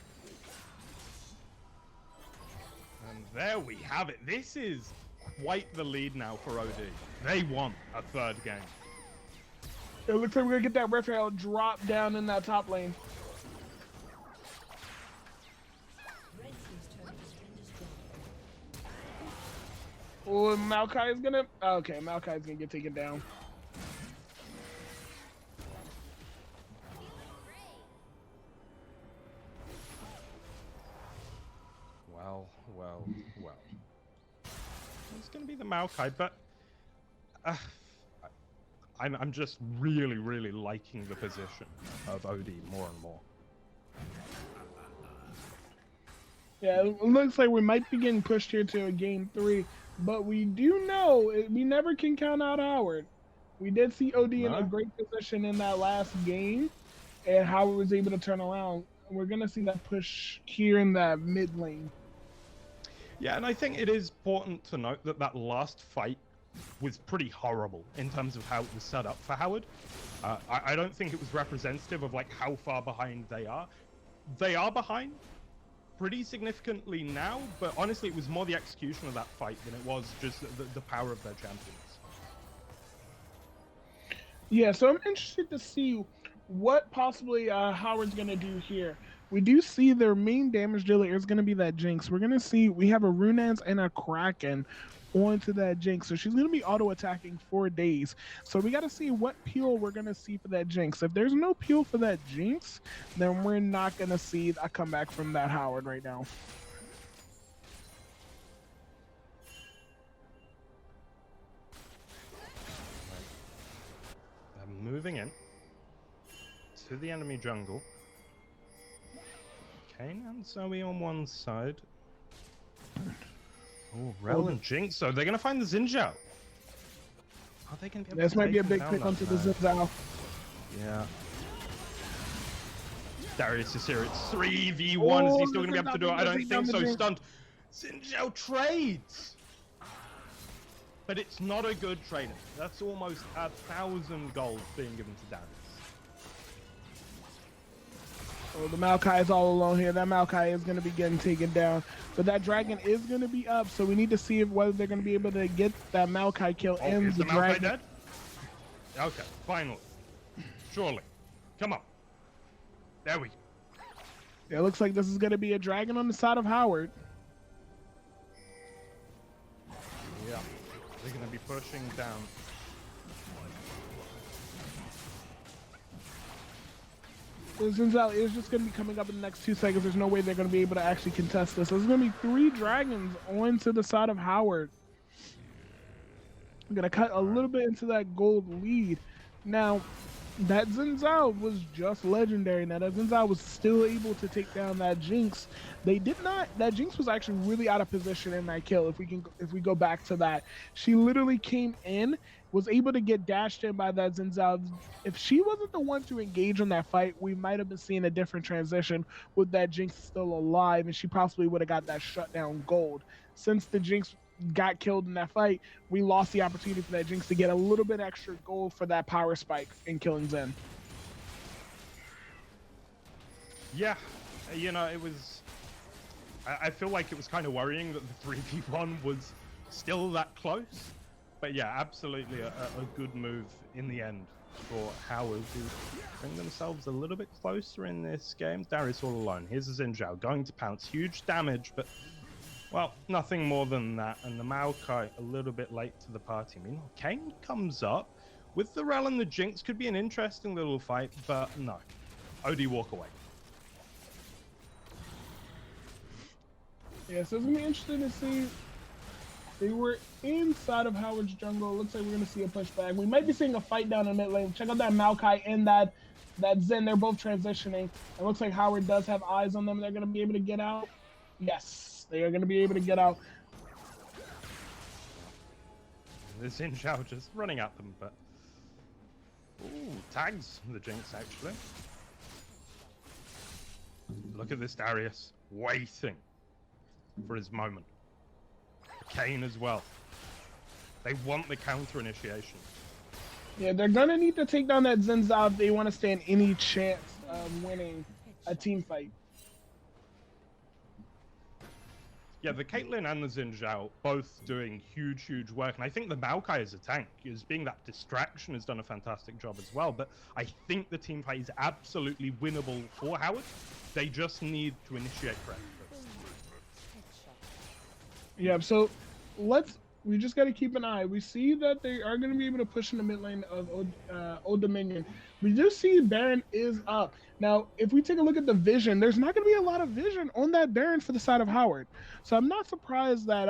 And there we have it. This is quite the lead now for OD. They want a third game. It looks like we're gonna get that Rift Herald drop down in that top lane. Oh, Maokai is gonna... Okay, Maokai is gonna get taken down. Well. It's gonna be the Maokai, but... I'm just really, really liking the position of OD more and more. Yeah, it looks like we might be getting pushed here to a game 3, but we do know we never can count out Howard. We did see OD in a No? great position in that last game, and Howard was able to turn around. We're gonna see that push here in that mid lane. Yeah, and I think it is important to note that that last fight was pretty horrible in terms of how it was set up for Howard. I don't think it was representative of like how far behind they are. They are behind pretty significantly now, but honestly, it was more the execution of that fight than it was just the power of their champions. Yeah, so I'm interested to see what possibly Howard's gonna do here. We do see their main damage dealer is gonna be that Jinx. We're gonna see we have a Runans and a Kraken onto that Jinx, so she's gonna be auto attacking for days. So we got to see what peel we're gonna see for that Jinx. If there's no peel for that Jinx, then we're not gonna see a comeback from that Howard right now. They're moving in to the enemy jungle. Kane and Zoe on one side. Oh, Rel and Jinx, so they're going to find the Xinjiao. Are they going to be able This to might be a take big him pick down? onto the Zinzao. Yeah. Darius is here. It's 3v1. Is he still going to be able to do it? I don't think so. Stunned. Xinjiao trades! But it's not a good trade. That's almost 1,000 gold being given to Darius. Oh, the Maokai is all alone here. That Maokai is going to be getting taken down. But that dragon is going to be up, so we need to see whether they're going to be able to get that Maokai kill in is the the Maokai dragon. dead? Okay, finally. Surely. Come on. There we go. It looks like this is going to be a dragon on the side of Howard. Yeah. They're going to be pushing down. Zinzal is just going to be coming up in the next 2 seconds. There's no way they're going to be able to actually contest this. So there's going to be 3 dragons onto the side of Howard. I'm going to cut a little bit into that gold lead. Now, that Zinzal was just legendary. Now, that Zinzal was still able to take down that Jinx. They did not. That Jinx was actually really out of position in that kill. If we go back to that, she literally came in, was able to get dashed in by that Zinzal. If she wasn't the one to engage in that fight, we might have been seeing a different transition with that Jinx still alive, and she possibly would have got that shutdown gold. Since the Jinx got killed in that fight, we lost the opportunity for that Jinx to get a little bit extra gold for that power spike in killing Zen. Yeah, you know, it was... I feel like it was kind of worrying that the 3v1 was still that close. But yeah, absolutely a good move in the end for Howard, who bring themselves a little bit closer in this game. Darius all alone. Here's a Xinjiao going to pounce. Huge damage, but, well, nothing more than that. And the Maokai a little bit late to the party. Meanwhile, Kane comes up with the Rel and the Jinx. Could be an interesting little fight, but no. OD walk away. Yeah, so it's going to be interesting to see. They were inside of Howard's jungle. Looks like we're going to see a pushback. We might be seeing a fight down in mid lane. Check out that Maokai and that Zen. They're both transitioning. It looks like Howard does have eyes on them. They're going to be able to get out. Yes, they are going to be able to get out. The Xinjiao just running at them, but... Ooh, tags the Jinx, actually. Look at this Darius, waiting for his moment. Kane as well. They want the counter initiation. Yeah, they're gonna need to take down that Zinzao if they want to stand any chance of winning a team fight. Yeah, the Caitlyn and the Xinjiao both doing huge work, and I think the Maokai as a tank, as being that distraction, has done a fantastic job as well. But I think the team fight is absolutely winnable for Howard. They just need to initiate correctly. Yeah, so we just got to keep an eye. We see that they are going to be able to push in the mid lane of Old Dominion. We just see Baron is up. Now, if we take a look at the vision, there's not going to be a lot of vision on that Baron for the side of Howard. So I'm not surprised that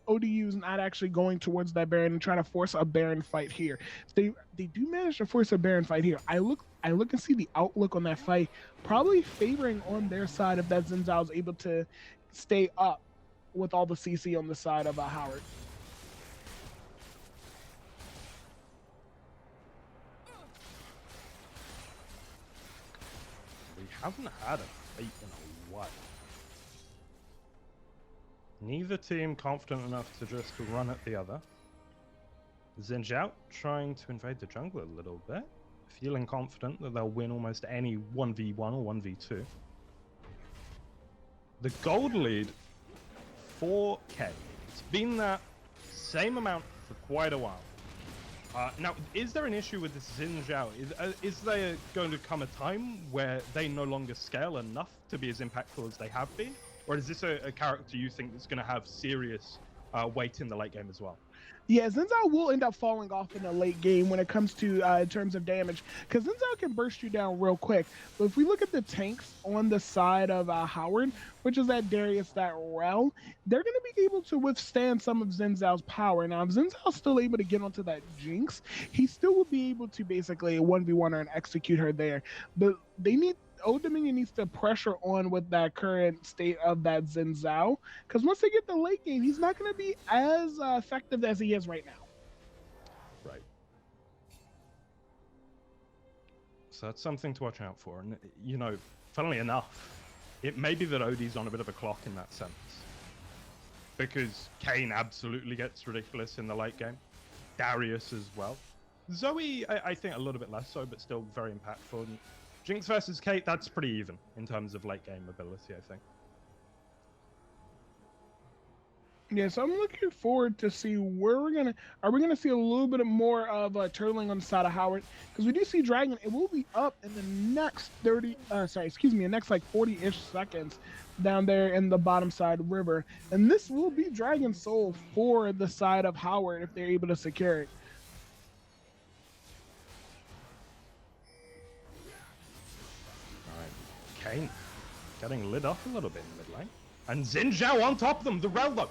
ODU is not actually going towards that Baron and trying to force a Baron fight here. They do manage to force a Baron fight here. I look and see the outlook on that fight probably favoring on their side if that Zinzao is able to stay up with all the CC on the side of Howard. We haven't had a fight in a while. Neither team confident enough to just run at the other. Xin Zhao trying to invade the jungle a little bit, feeling confident that they'll win almost any 1v1 or 1v2. The gold lead, 4K. It's been that same amount for quite a while. Now, is there an issue with this Xin Zhao? Is there going to come a time where they no longer scale enough to be as impactful as they have been? Or is this a character you think that's going to have serious weight in the late game as well? Yeah, Xin Zhao will end up falling off in the late game when it comes to in terms of damage, because Xin Zhao can burst you down real quick. But if we look at the tanks on the side of Howard, which is that Darius, that Rel, they're going to be able to withstand some of Xin Zhao's power. Now, if Xin Zhao's still able to get onto that Jinx, he still will be able to basically 1v1 her and execute her there. But they need... Old Dominion needs to pressure on with that current state of that Xin Zhao, because once they get the late game, he's not going to be as effective as he is right now. Right. So that's something to watch out for. And, you know, funnily enough, it may be that Odie's on a bit of a clock in that sense. Because Kayn absolutely gets ridiculous in the late game. Darius as well. Zoe, I think a little bit less so, but still very impactful. And Jinx versus Kate, that's pretty even in terms of late game ability, I think. Yeah, so I'm looking forward to see where we're gonna... Are we gonna see a little bit more of turtling on the side of Howard? Because we do see Dragon. It will be up in the next next like 40-ish seconds down there in the bottom side river, and this will be Dragon Soul for the side of Howard if they're able to secure it. Kayn getting lit up a little bit in the mid lane. And Xin Zhao on top of them. The Rel, though,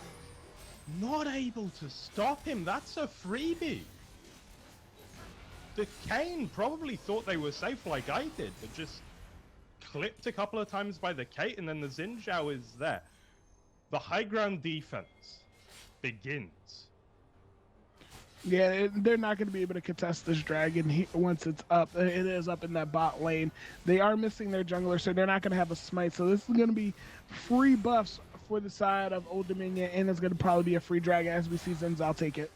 not able to stop him. That's a freebie. The Kayn probably thought they were safe like I did, but just clipped a couple of times by the Kate, and then the Xin Zhao is there. The high ground defense begins. Yeah, they're not going to be able to contest this dragon once it's up. It is up in that bot lane. They are missing their jungler, so they're not going to have a smite. So this is going to be free buffs for the side of Old Dominion, and it's going to probably be a free dragon as we see Xin Zhao take it.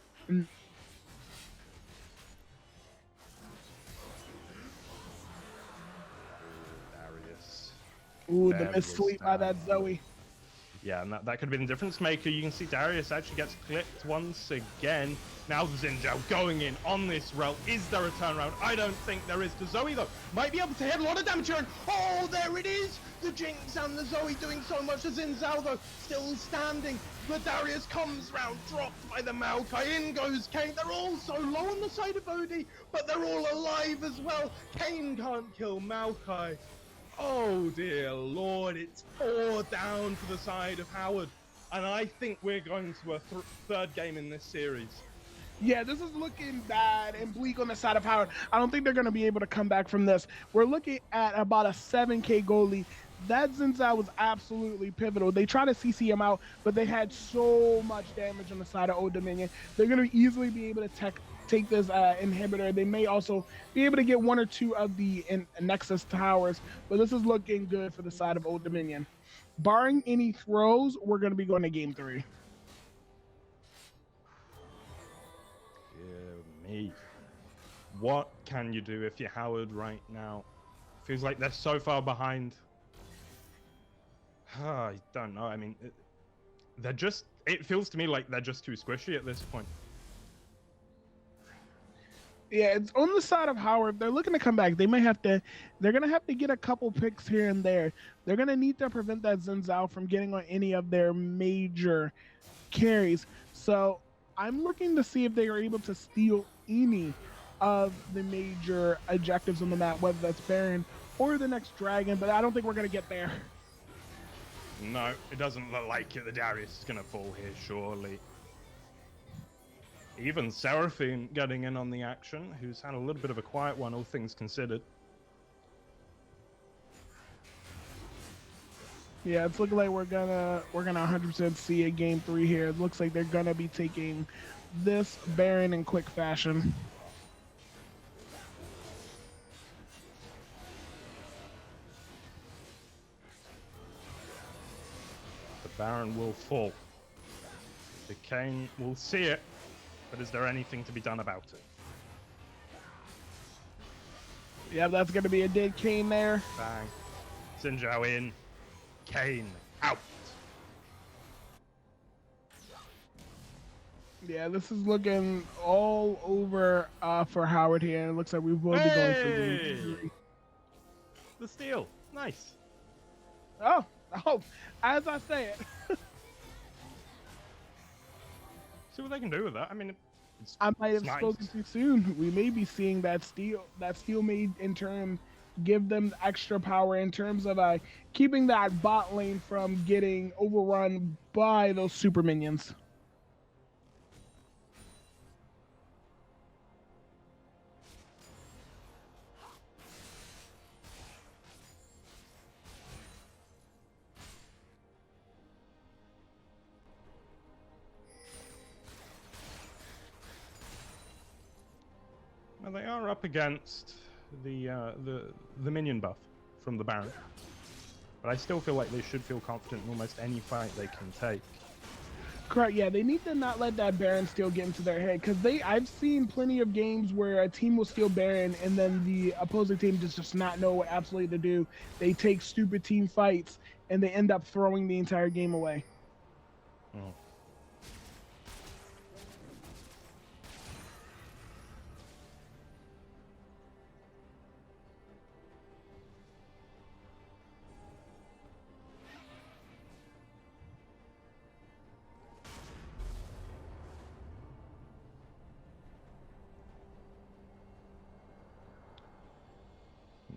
Darius. Ooh, the missleep by that Zoe. Yeah, and that could have been the difference maker. You can see Darius actually gets clipped once again. Now Xin Zhao going in on this Rel. Is there a turnaround? I don't think there is. The Zoe, though, might be able to hit a lot of damage here. And oh, there it is! The Jinx and the Zoe doing so much. The Xin Zhao, though, still standing. But Darius comes round, dropped by the Maokai. In goes Kayn. They're all so low on the side of Odie, but they're all alive as well. Kayn can't kill Maokai. Oh dear Lord, it's 4 down for the side of Howard. And I think we're going to a third game in this series. Yeah, this is looking bad and bleak on the side of Howard. I don't think they're going to be able to come back from this. We're looking at about a 7K goal lead. That Xin Zhao was absolutely pivotal. They tried to CC him out, but they had so much damage on the side of Old Dominion. They're going to easily be able to take this inhibitor. They may also be able to get 1 or 2 of the Nexus towers, but this is looking good for the side of Old Dominion. Barring any throws, we're going to be going to game 3. Me. What can you do if you're Howard right now? Feels like they're so far behind. I don't know. I mean, it feels to me like they're just too squishy at this point. Yeah, it's on the side of Howard. They're looking to come back. They're going to have to get a couple picks here and there. They're going to need to prevent that Xin Zhao from getting on any of their major carries. So I'm looking to see if they are able to steal any of the major objectives on the map, whether that's Baron or the next dragon, but I don't think we're going to get there. No, it doesn't look like it. The Darius is going to fall here, surely. Even Seraphine getting in on the action, who's had a little bit of a quiet one, all things considered. Yeah, it's looking like we're gonna 100% see a game 3 here. It looks like they're gonna be taking this Baron in quick fashion. The Baron will fall. The Kane will see it, but is there anything to be done about it? Yeah, that's gonna be a dead Kane there. Bang. Xin Zhao in. Kane out. Yeah, this is looking all over for Howard here. It looks like we will be going for game 3. The steal. Nice. Oh, as I say it. See what they can do with that. I mean, I might have nice. spoken too soon. We may be seeing that steal. That steal may, in turn, give them extra power in terms of keeping that bot lane from getting overrun by those super minions. Well, they are up against the minion buff from the Baron, but I still feel like they should feel confident in almost any fight they can take. Correct. Yeah, they need to not let that Baron steal get into their head, because I've seen plenty of games where a team will steal Baron and then the opposing team just not know what absolutely to do. They take stupid team fights and they end up throwing the entire game away. Oh.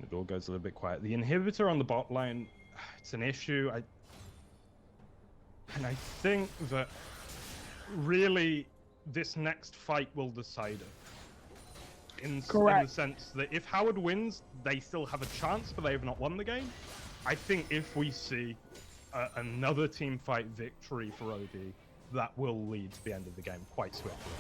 It all goes a little bit quiet. The inhibitor on the bot lane, it's an issue. And I think that really this next fight will decide it. In the sense that if Howard wins, they still have a chance, but they have not won the game. I think if we see another team fight victory for OD, that will lead to the end of the game quite swiftly.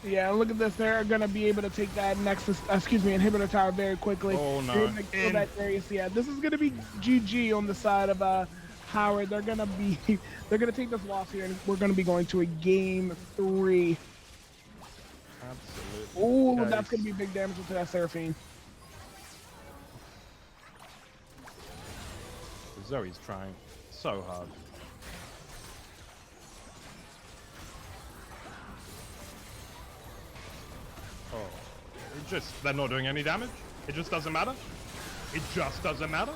Yeah, look at this. They're going to be able to take that inhibitor tower very quickly. Oh, no. Kill that Darius. Yeah, this is going to be GG on the side of Howard. They're going to take this loss here, and we're going to be going to a game 3. Absolutely. Oh, that's going to be big damage to that Seraphine. Zoe's trying so hard. Oh, they're not doing any damage. It just doesn't matter. It just doesn't matter.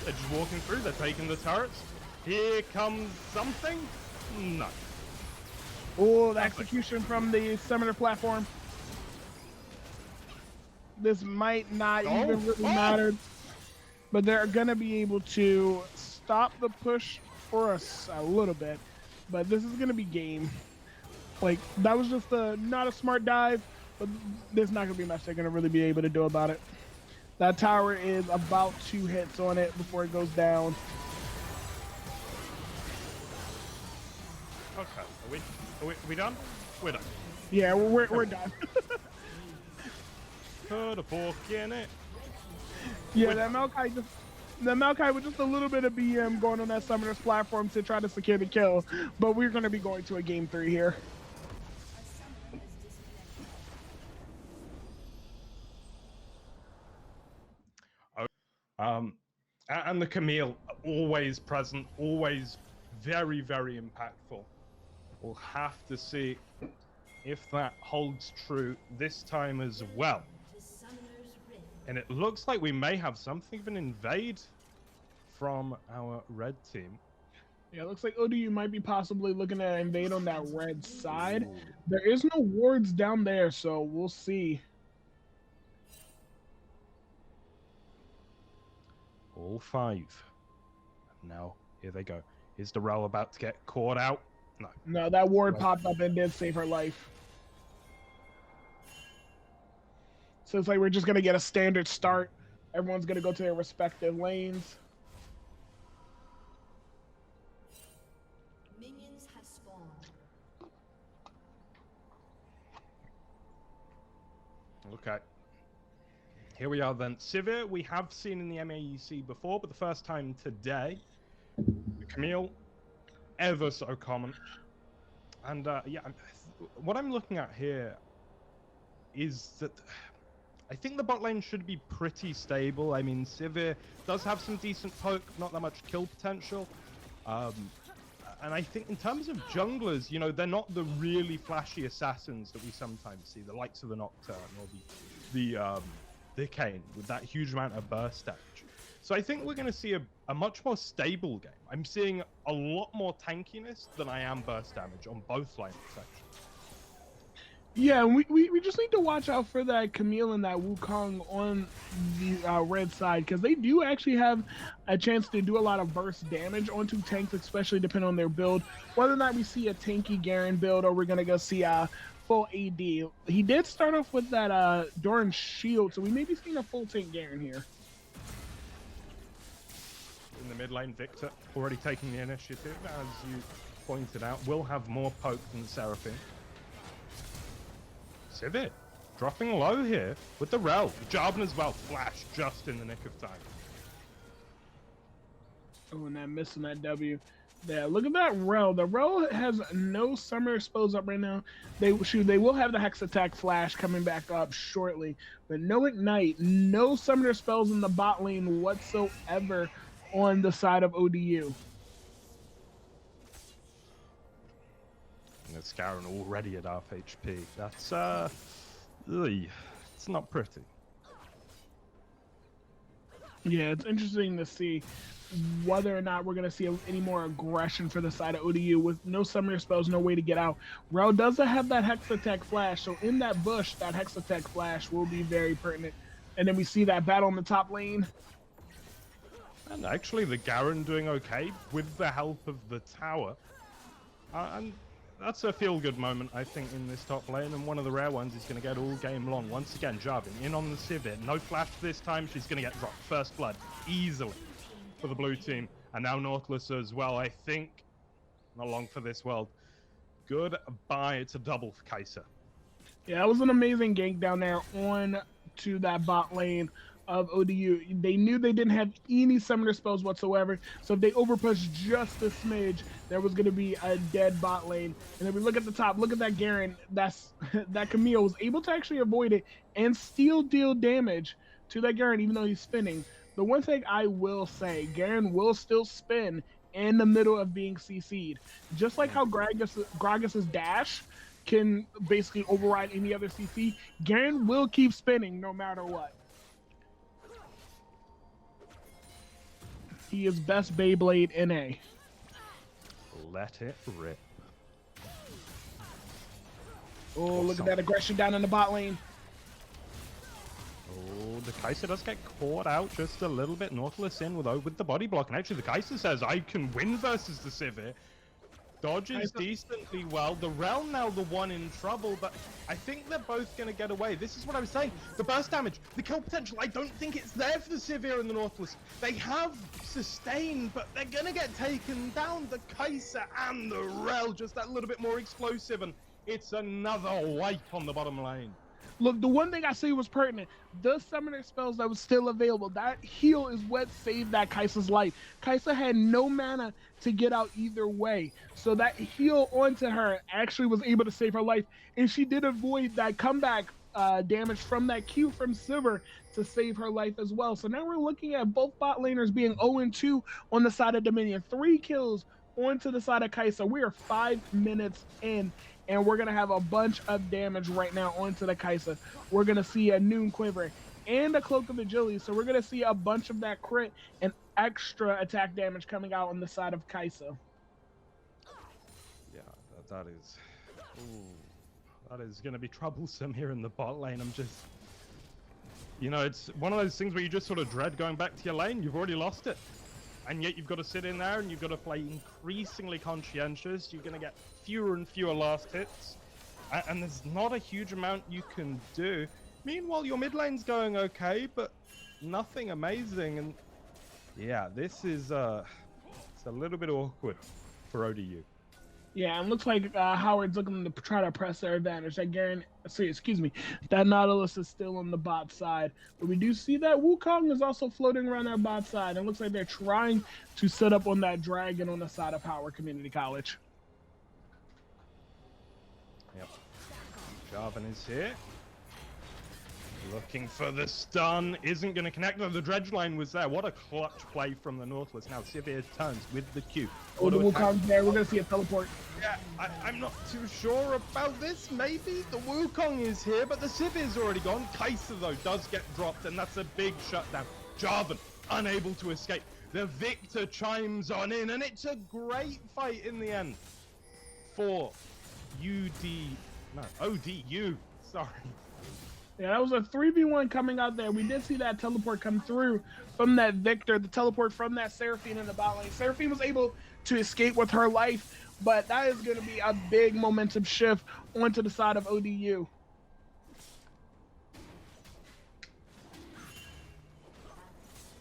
They're just walking through. They're taking the turrets. Here comes something. No. Oh, the execution from the summoner platform. This might not even really matter, but they're gonna be able to stop the push for us a little bit. But this is gonna be game. Like, that was just not a smart dive. But there's not going to be much they're going to really be able to do about it. That tower is about 2 hits on it before it goes down. Okay, are we done? We're done. Yeah, we're done. Put a fork in it. Yeah, that Maokai with just a little bit of BM going on that summoner's platform to try to secure the kill. But we're going to be going to a game 3 here. And the Camille, always present, always very, very impactful. We'll have to see if that holds true this time as well. And it looks like we may have something of an invade from our red team. Yeah, it looks like ODU might be possibly looking at invade on that red side. There is no wards down there, so we'll see. All 5. Now, here they go. Is Darrell about to get caught out? No. No, that ward popped up and did save her life. So it's like we're just going to get a standard start. Everyone's going to go to their respective lanes. Okay. Here we are then. Sivir, we have seen in the MAEC before, but the first time today. Camille, ever so common. And yeah, what I'm looking at here is that I think the bot lane should be pretty stable. I mean, Sivir does have some decent poke, not that much kill potential. And I think in terms of junglers, you know, they're not the really flashy assassins that we sometimes see, the likes of the Nocturne or the Kayn with that huge amount of burst damage. So I think we're going to see a much more stable game. I'm seeing a lot more tankiness than I am burst damage on both lane sections. Yeah, we just need to watch out for that Camille and that Wukong on the red side, because they do actually have a chance to do a lot of burst damage onto tanks, especially depending on their build. Whether or not we see a tanky Garen build or we're going to go see a full AD. He did start off with that Doran shield, so we may be seeing a full tank Garen here. In the mid lane, Victor already taking the initiative, as you pointed out, will have more poke than Seraphine. Sivir dropping low here with the Rel. Jarvan as well, flash just in the nick of time. Oh, and that missing that W. Yeah, look at that Rel. The Rel has no summer expose up right now. They will have the Hex Attack flash coming back up shortly, but no Ignite, no summoner spells in the bot lane whatsoever on the side of ODU. And it's Garen already at half HP. That's it's not pretty. Yeah, it's interesting to see whether or not we're going to see any more aggression for the side of ODU with no summoner spells, no way to get out. Rel doesn't have that Hex Attack flash, so in that bush, that Hex Attack flash will be very pertinent. And then we see that battle in the top lane. And actually, the Garen doing okay with the help of the tower. And that's a feel-good moment, I think, in this top lane, and one of the rare ones is going to get all game long. Once again, Jarvan in on the Sivir. No flash this time. She's going to get dropped. First blood, easily, for the blue team. And now Nautilus as well, I think. Not long for this world. Goodbye. It's a double for Kai'Sa. Yeah, that was an amazing gank down there on to that bot lane of ODU. They knew they didn't have any summoner spells whatsoever, so if they overpushed just a smidge, there was going to be a dead bot lane. And then we look at the top, look at that Garen, that Camille was able to actually avoid it and still deal damage to that Garen, even though he's spinning. The one thing I will say, Garen will still spin in the middle of being CC'd. Just like how Gragas's dash can basically override any other CC, Garen will keep spinning no matter what. He is best Beyblade NA. Let it rip. Oh, look at that aggression down in the bot lane. Oh, the Kai'Sa does get caught out just a little bit. Nautilus in with the body block. And actually, the Kai'Sa says, I can win versus the Sivir. Dodges decently well. The Rel now the one in trouble, but I think they're both going to get away. This is what I was saying. The burst damage, the kill potential, I don't think it's there for the Sivir and the Nautilus. They have sustain, but they're going to get taken down. The Kai'Sa and the Rel just that little bit more explosive, and it's another wipe on the bottom lane. Look, the one thing I say was pertinent. The summoner spells that was still available, that heal is what saved that Kai'Sa's life. Kai'Sa had no mana to get out either way. So that heal onto her actually was able to save her life. And she did avoid that comeback damage from that Q from Sivir to save her life as well. So now we're looking at both bot laners being 0-2 on the side of Dominion. 3 kills onto the side of Kai'Sa. We are 5 minutes in, and we're going to have a bunch of damage right now onto the Kai'Sa. We're going to see a Noon Quiver and a Cloak of Agility, so we're going to see a bunch of that crit and extra attack damage coming out on the side of Kai'Sa. Yeah, that is going to be troublesome here in the bot lane. I'm just... You know, it's one of those things where you just sort of dread going back to your lane. You've already lost it. And yet you've got to sit in there and you've got to play increasingly conscientious. You're going to get fewer and fewer last hits. And there's not a huge amount you can do. Meanwhile, your mid lane's going okay, but nothing amazing. And yeah, this is it's a little bit awkward for ODU. Yeah, and looks like Howard's looking to try to press their advantage. That Garen, sorry, excuse me, that Nautilus is still on the bot side, but we do see that Wukong is also floating around our bot side. And it looks like they're trying to set up on that dragon on the side of Howard Community College. Yep. Jarvan is here. Looking for the stun. Isn't going to connect. No, the dredge line was there. What a clutch play from the Nautilus. Now Sivir turns with the Q. Oh, the Wukong's there. We're going to see a teleport. Yeah, I'm not too sure about this. Maybe the Wukong is here, but the Sivir's already gone. Kai'Sa, though, does get dropped, and that's a big shutdown. Jarvan unable to escape. The Victor chimes on in, and it's a great fight in the end for ODU. Sorry. Yeah, that was a 3v1 coming out there. We did see that teleport come through from that Victor, the teleport from that Seraphine in the bot lane. Seraphine was able to escape with her life, but that is going to be a big momentum shift onto the side of ODU.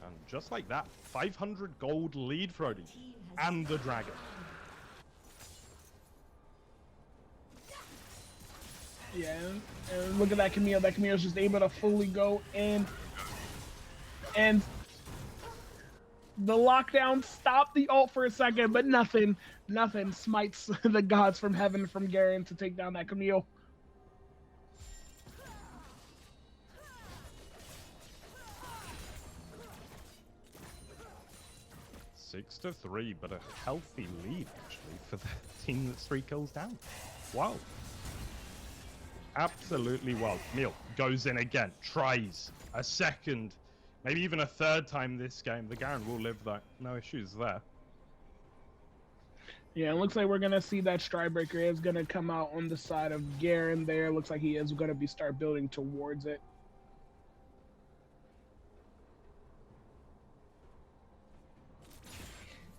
And just like that, 500 gold lead for ODU and the Dragon. Yeah, and look at that Camille. That Camille's just able to fully go in. And the lockdown stopped the ult for a second, but nothing smites the gods from heaven from Garen to take down that Camille. Six to 3, but a healthy lead actually for the team that's 3 kills down. Wow. Absolutely wild. Camille goes in again, tries a second, maybe even a third time this game. The Garen will live though, no issues there. Yeah, it looks like we're gonna see that Stridebreaker is gonna come out on the side of Garen there. Looks like he is gonna start building towards it.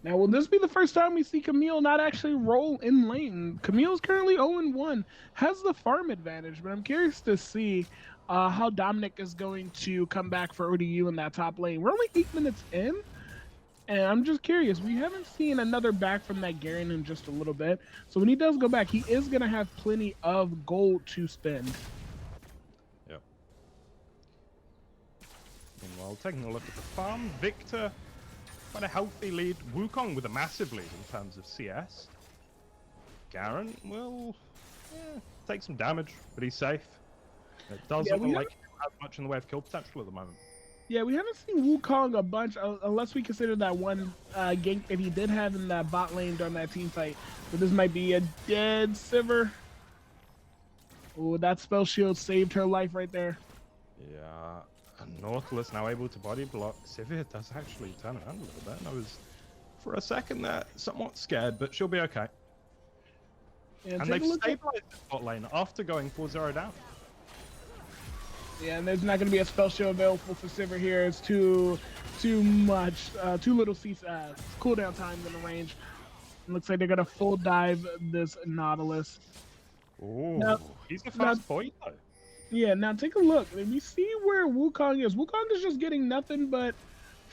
Now, will this be the first time we see Camille not actually roll in lane? Camille's currently 0-1, has the farm advantage, but I'm curious to see how Dominic is going to come back for ODU in that top lane. We're only 8 minutes in, and I'm just curious. We haven't seen another back from that Garen in just a little bit. So when he does go back, he is going to have plenty of gold to spend. Yep. Meanwhile, taking a look at the farm, Victor... quite a healthy lead. Wukong with a massive lead in terms of CS. Garen will take some damage, but he's safe. It doesn't look like he has much in the way of kill potential at the moment. Yeah, we haven't seen Wukong a bunch, unless we consider that one gank that he did have in that bot lane during that team fight. But this might be a dead Sivir. Oh, that spell shield saved her life right there. Yeah. Nautilus now able to body block. Sivir does actually turn around a little bit. And I was, for a second there, somewhat scared, but she'll be okay. Yeah, and they've stabilized the bot lane after going 4-0 down. Yeah, and there's not going to be a spell shield available for Sivir here. It's too much, too little cooldown time in the range. It looks like they're going to full dive this Nautilus. Ooh, now, he's a fast boy though. Yeah, now take a look. We see where Wukong is. Wukong is just getting nothing but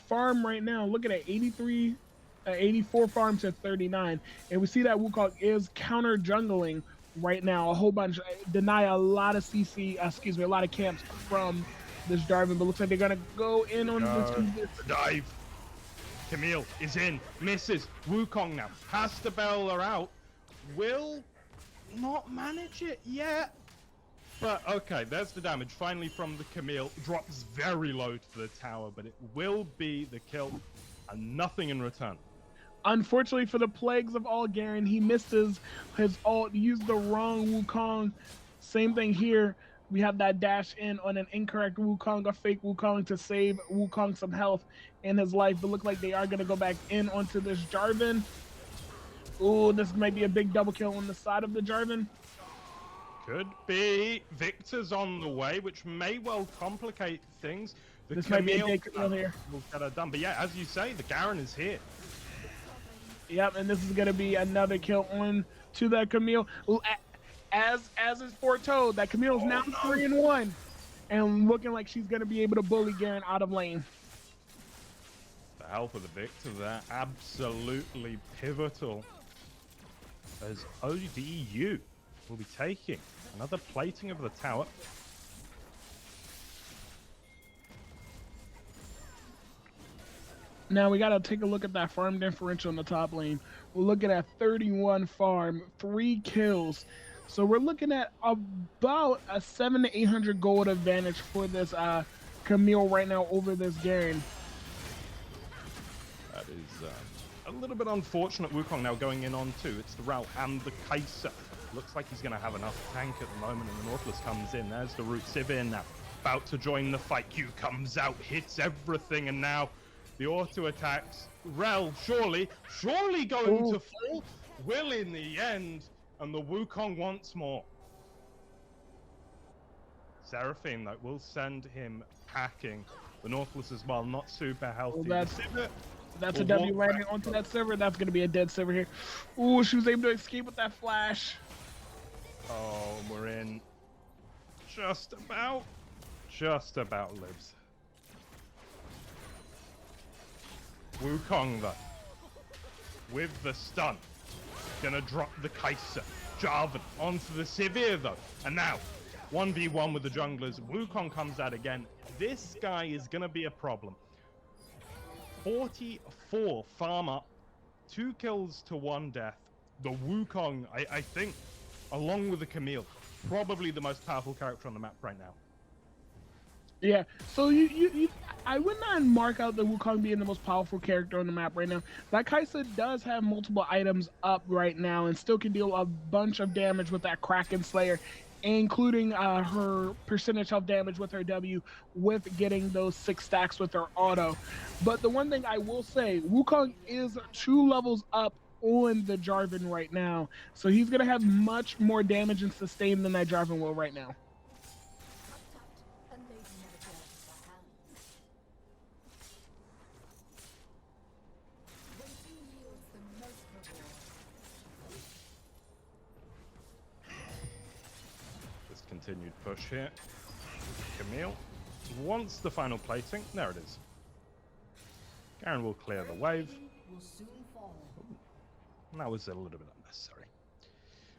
farm right now. Look at it, 84 farms at 39. And we see that Wukong is counter jungling right now. A whole bunch, deny a lot of a lot of camps from this Jarvan, but looks like they're going to go in on this. Dive. Camille is in, misses. Wukong now has to bail her out. Will not manage it yet. But okay, there's the damage finally from the Camille. Drops very low to the tower, but it will be the kill and nothing in return. Unfortunately for the plagues of all Garen, he missed his ult, used the wrong Wukong. Same thing here. We have that dash in on an incorrect Wukong, a fake Wukong to save Wukong some health in his life. But look like they are going to go back in onto this Jarvan. Ooh, this might be a big double kill on the side of the Jarvan. Could be. Victor's on the way, which may well complicate things. This might be a big kill here. We'll get her done. But yeah, as you say, the Garen is here. Yep, and this is going to be another kill on to that Camille. As is foretold, that Camille is now 3-1 and looking like she's going to be able to bully Garen out of lane. The health of the Victor there, absolutely pivotal. as ODU will be taking another plating of the tower. Now we gotta take a look at that farm differential in the top lane. We're looking at 31 farm, 3 kills. So we're looking at about a 700 to 800 gold advantage for this Camille right now over this Garen. That is a little bit unfortunate. Wukong now going in on 2. It's the Rao and the Kai'Sa. Looks like he's going to have enough tank at the moment, and the Nautilus comes in. There's the root Sivir now, about to join the fight. Q comes out, hits everything, and now the auto attacks. Rel, surely going to fall. Will in the end, and the Wukong once more. Seraphine, though, will send him packing. The Nautilus as well, not super healthy. Well, that's a W landing onto that server. That's going to be a dead server here. Ooh, she was able to escape with that flash. Oh, we're in. Just about lives. Wukong, though, with the stun, gonna drop the Kai'Sa. Jarvan onto the Sivir, though. And now, 1v1 with the junglers. Wukong comes out again. This guy is gonna be a problem. 44 farm up, 2 kills to 1 death. The Wukong, I think, along with the Camille, probably the most powerful character on the map right now. Yeah, so I would not mark out the Wukong being the most powerful character on the map right now. That Kai'Sa does have multiple items up right now and still can deal a bunch of damage with that Kraken Slayer, including her percentage health damage with her W, with getting those 6 stacks with her auto. But the one thing I will say, Wukong is 2 levels up on the Jarvan right now, so he's gonna have much more damage and sustain than that Jarvan will right now. This continued push here. Camille wants the final plating. There it is. Garen will clear the wave. That was a little bit unnecessary.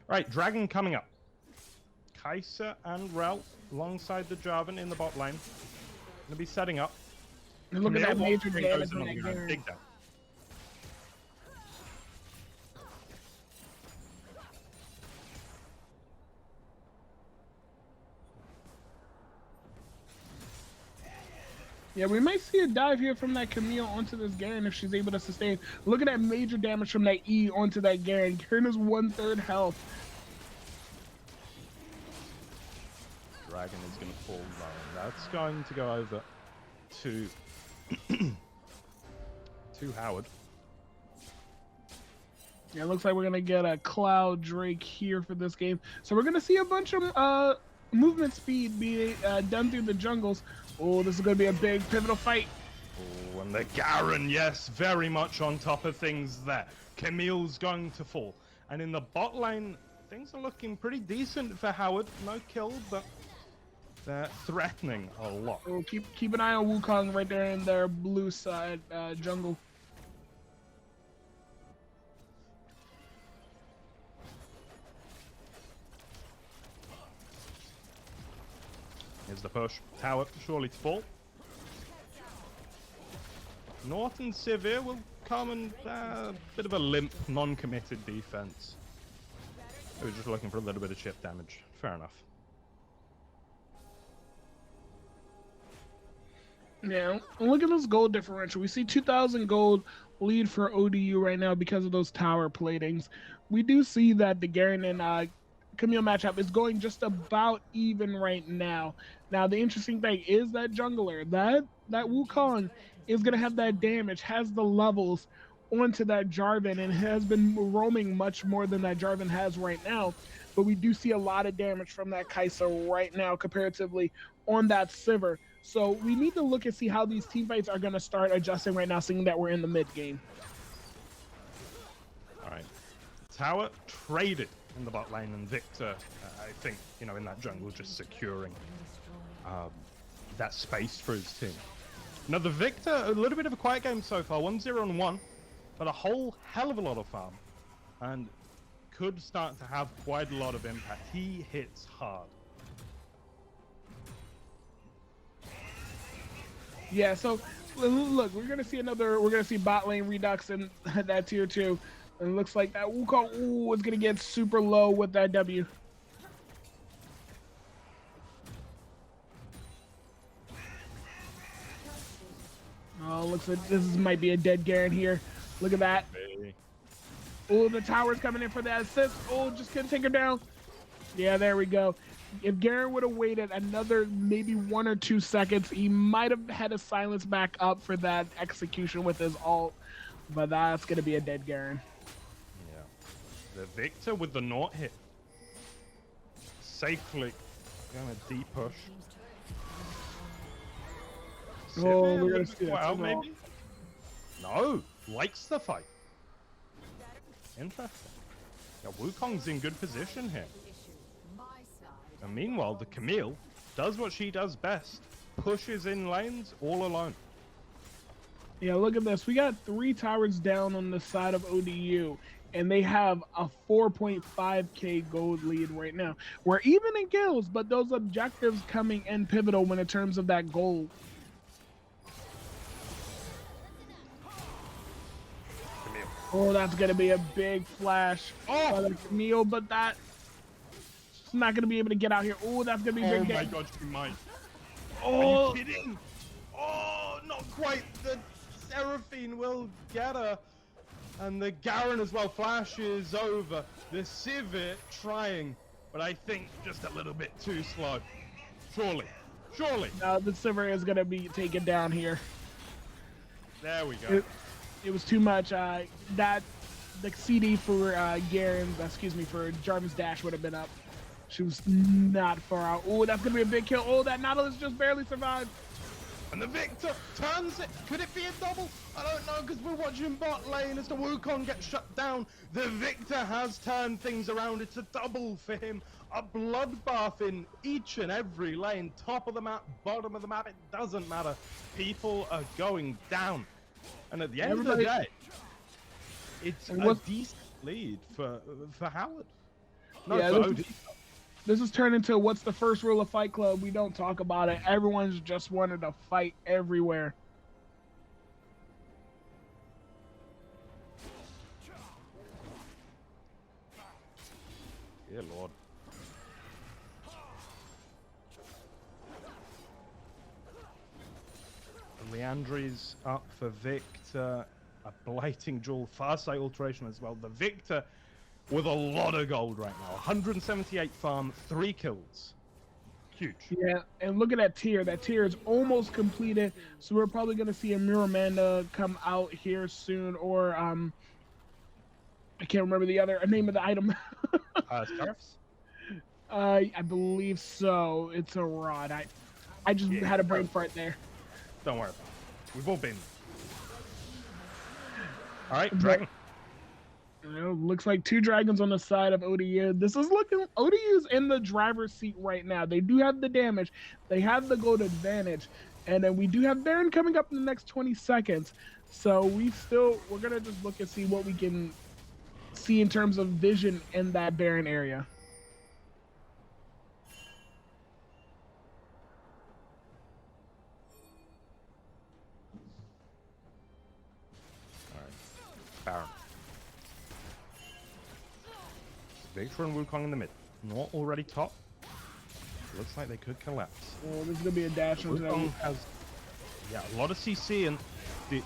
Right, Dragon coming up. Kai'Sa and Rel alongside the Jarvan in the bot lane. Gonna be setting up. And look at that major damage on on that Garen. dig down. Yeah, we might see a dive here from that Camille onto this Garen if she's able to sustain. Look at that major damage from that E onto that Garen. Garen is 1/3 health. Dragon is going to fall down. That's going to go over to Howard. Yeah, it looks like we're going to get a Cloud Drake here for this game. So we're going to see a bunch of movement speed be done through the jungles. Oh, this is going to be a big pivotal fight. Oh, and the Garen, yes, very much on top of things there. Camille's going to fall. And in the bot lane, things are looking pretty decent for Howard. No kill, but they're threatening a lot. Oh, keep an eye on Wukong right there in their blue side jungle. Here's the push. Tower surely to fall. North and Sivir will come and bit of a limp, non-committed defense. They were just looking for a little bit of chip damage. Fair enough. Yeah, and look at this gold differential. We see 2,000 gold lead for ODU right now because of those tower platings. We do see that the Garen and Camille matchup is going just about even right now. Now, the interesting thing is that jungler, that Wukong is going to have that damage, has the levels onto that Jarvan, and has been roaming much more than that Jarvan has right now. But we do see a lot of damage from that Kai'Sa right now comparatively on that Sivir. So we need to look and see how these teamfights are going to start adjusting right now, seeing that we're in the mid game. All right. Tower traded in the bot lane, and Victor, I think, in that jungle, just securing that space for his team. Now, the Victor, a little bit of a quiet game so far, 1-0-1, but a whole hell of a lot of farm. And could start to have quite a lot of impact. He hits hard. Yeah, so look, we're gonna see bot lane redux in that tier 2. And it looks like that Wukong is gonna get super low with that W. Oh, looks like this might be a dead Garen here. Look at that. Oh, the tower's coming in for that assist. Oh, just couldn't take her down. Yeah, there we go. If Garen would have waited another maybe 1 or 2 seconds, he might have had a silence back up for that execution with his ult. But that's going to be a dead Garen. Yeah. The Victor with the naught hit. Safely going to deep push. Oh, we're going to see well, that. maybe? No, likes the fight. Interesting. Yeah, Wukong's in good position here. And meanwhile, the Camille does what she does best. Pushes in lanes all alone. Yeah, look at this. We got 3 towers down on the side of ODU, and they have a 4.5k gold lead right now. We're even in kills, but those objectives coming in pivotal when in terms of that gold. Camille. Oh, that's going to be a big flash by the Camille, but that's not going to be able to get out here. Oh, that's going to be big. Oh my god, she might. Oh, are you kidding? Oh, not quite. The Seraphine will get her. And the Garen as well flashes over. The Sivir trying, but I think just a little bit too slow. Surely. Surely. no, the Sivir is going to be taken down here. There we go. It was too much. The CD for for Jarvan's dash would have been up. She was not far out. Oh, that's going to be a big kill. Oh, that Nautilus just barely survived. And the Victor turns it. Could it be a double? I don't know, because we're watching bot lane as the Wukong gets shut down. The Victor has turned things around. It's a double for him. A bloodbath in each and every lane. Top of the map, bottom of the map. It doesn't matter. People are going down. And at the end of the day, it's a decent lead for Howard. No, yeah, for OD. This has turned into what's the first rule of Fight Club? We don't talk about it. Everyone's just wanted to fight everywhere. Dear Lord. Leandri's up for Victor. A blighting jewel, farsight alteration as well. The Victor with a lot of gold right now. 178 farm, 3 kills. Huge. Yeah, and look at that tier. That tier is almost completed. So we're probably going to see a Miramanda come out here soon. Or, I can't remember the other name of the item. Scarfs? I believe so. It's a rod. I just had a brain fart there. Don't worry about it. We've all been. All right, Dragon. Looks like 2 dragons on the side of ODU. This is looking... ODU's in the driver's seat right now. They do have the damage. They have the gold advantage. And then we do have Baron coming up in the next 20 seconds. So we're going to just look and see what we can see in terms of vision in that Baron area. Baron. Victor and Wukong in the mid. Not already top. Looks like they could collapse. Oh, this is going to be a dash into Wukong has a lot of CC, and the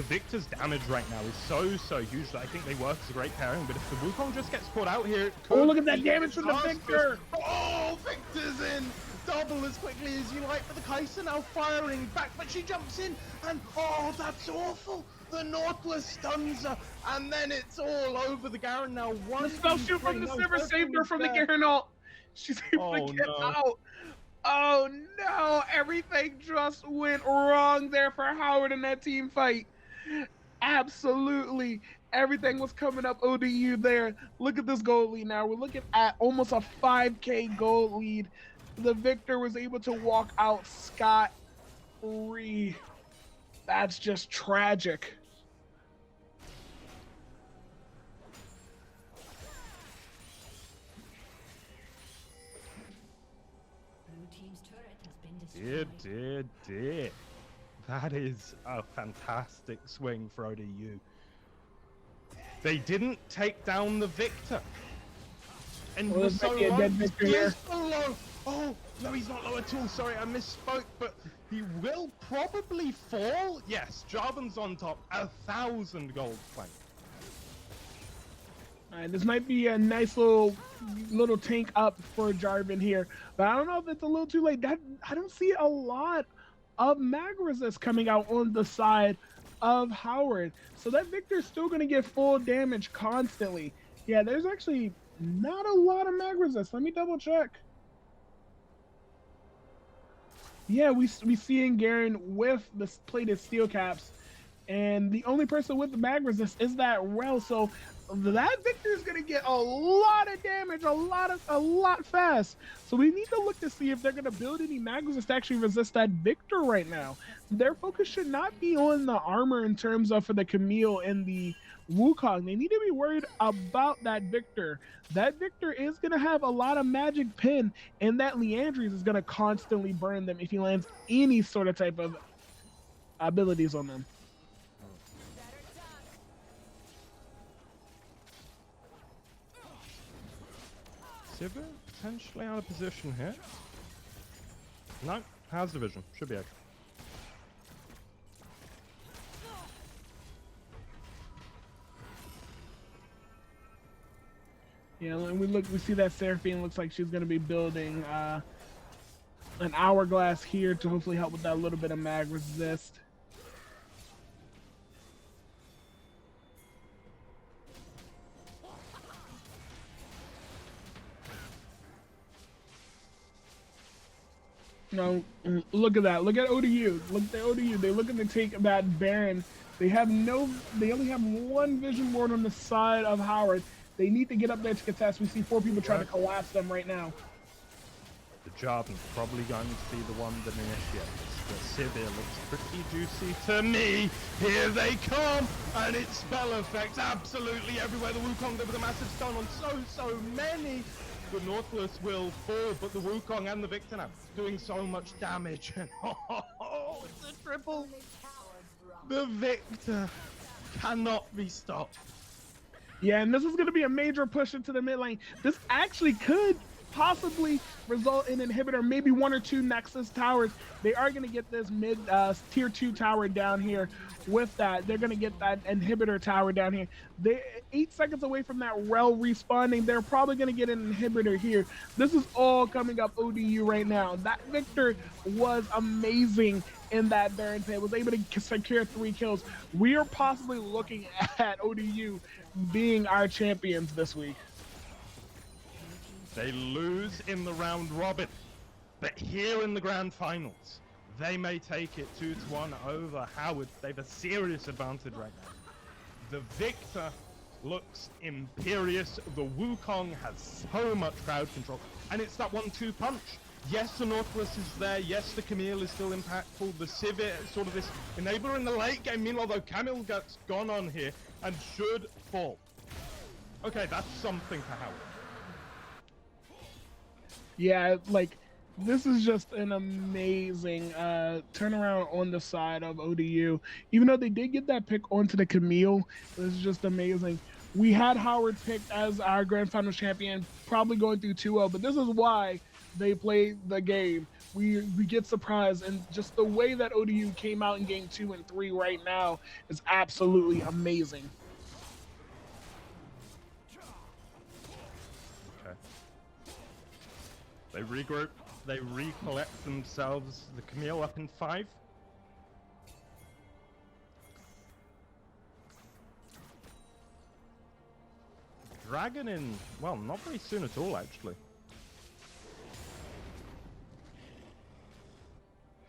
Victor's damage right now is so huge that I think they work as a great pairing, but if the Wukong just gets caught out here... Oh, look at that damage from the Victor! Oh, Victor's in! Double as quickly as you like, but the Kai'Sa now firing back, but she jumps in, and oh, that's awful! The Nautilus stuns her, and then it's all over the Garen now. The spell shoot from the Sivir saved her from the Garen ult. She's able to get out. Oh no, everything just went wrong there for Howard in that team fight. Absolutely. Everything was coming up ODU there. Look at this gold lead now. We're looking at almost a 5k gold lead. The Victor was able to walk out scot-free. That's just tragic. Dear, dear, dear. That is a fantastic swing for ODU. They didn't take down the Victor. And Well, was this so might be a low. dead Victor He here. is so low. Oh, no, he's not low at all. Sorry, I misspoke, but he will probably fall. Yes, Jarvan's on top. 1,000 gold plank. All right, this might be a nice little tank up for Jarvan here, but I don't know if it's a little too late. I don't see a lot of mag resist coming out on the side of Howard, so that Victor's still going to get full damage constantly. Yeah, there's actually not a lot of mag resist. Let me double check. Yeah, we seeing Garen with the plated steel caps, and the only person with the mag resist is that Rel. So that Victor is gonna get a lot of damage, a lot fast. So we need to look to see if they're gonna build any mag resist to actually resist that Victor right now. Their focus should not be on the armor in terms of for the Camille and the Wukong. They need to be worried about that Victor. That Victor is gonna have a lot of magic pin, and that Leandries is gonna constantly burn them if he lands any sort of type of abilities on them. Sivir potentially out of position here. No, has the vision. Should be okay. Yeah, and we see that Seraphine looks like she's gonna be building an hourglass here to hopefully help with that little bit of mag resist. No, look at that. Look at ODU. Look at the ODU. They're looking to take that Baron. They only have one vision ward on the side of Howard. They need to get up there to contest. We see 4 people trying to collapse them right now. The Jarvan's probably going to be the one that initiates. The Sivir looks pretty juicy to me. Here they come, and it's spell effects absolutely everywhere. The Wukong there with a massive stun on so many. The Nautilus will fall, but the Wukong and the Victor now doing so much damage. And oh, it's a triple. The Victor cannot be stopped. Yeah, and this is going to be a major push into the mid lane. This actually could possibly result in inhibitor, maybe 1 or 2 Nexus towers. They are going to get this mid tier 2 tower down here. With that, they're going to get that inhibitor tower down here. They're 8 seconds away from that Rel respawning. They're probably going to get an inhibitor here. This is all coming up ODU right now. That Victor was amazing in that Baron pit, was able to secure 3 kills. We are possibly looking at ODU being our champions this week. They lose in the round robin, but here in the grand finals, they may take it 2-1 over Howard. They have a serious advantage right now. The Victor looks imperious. The Wukong has so much crowd control, and it's that 1-2 punch. Yes, the Nautilus is there. Yes, the Camille is still impactful. The Sivir is sort of this enabler in the late game. Meanwhile, though, Camille gets gone on here and should fall. Okay, that's something for Howard. Yeah, like, this is just an amazing turnaround on the side of ODU. Even though they did get that pick onto the Camille, it was just amazing. We had Howard picked as our Grand Finals champion, probably going through 2-0, but this is why they play the game. We get surprised, and just the way that ODU came out in game 2 and 3 right now is absolutely amazing. Okay. They regroup. They recollect themselves. The Camille up in 5. Dragon in, well, not very soon at all, actually.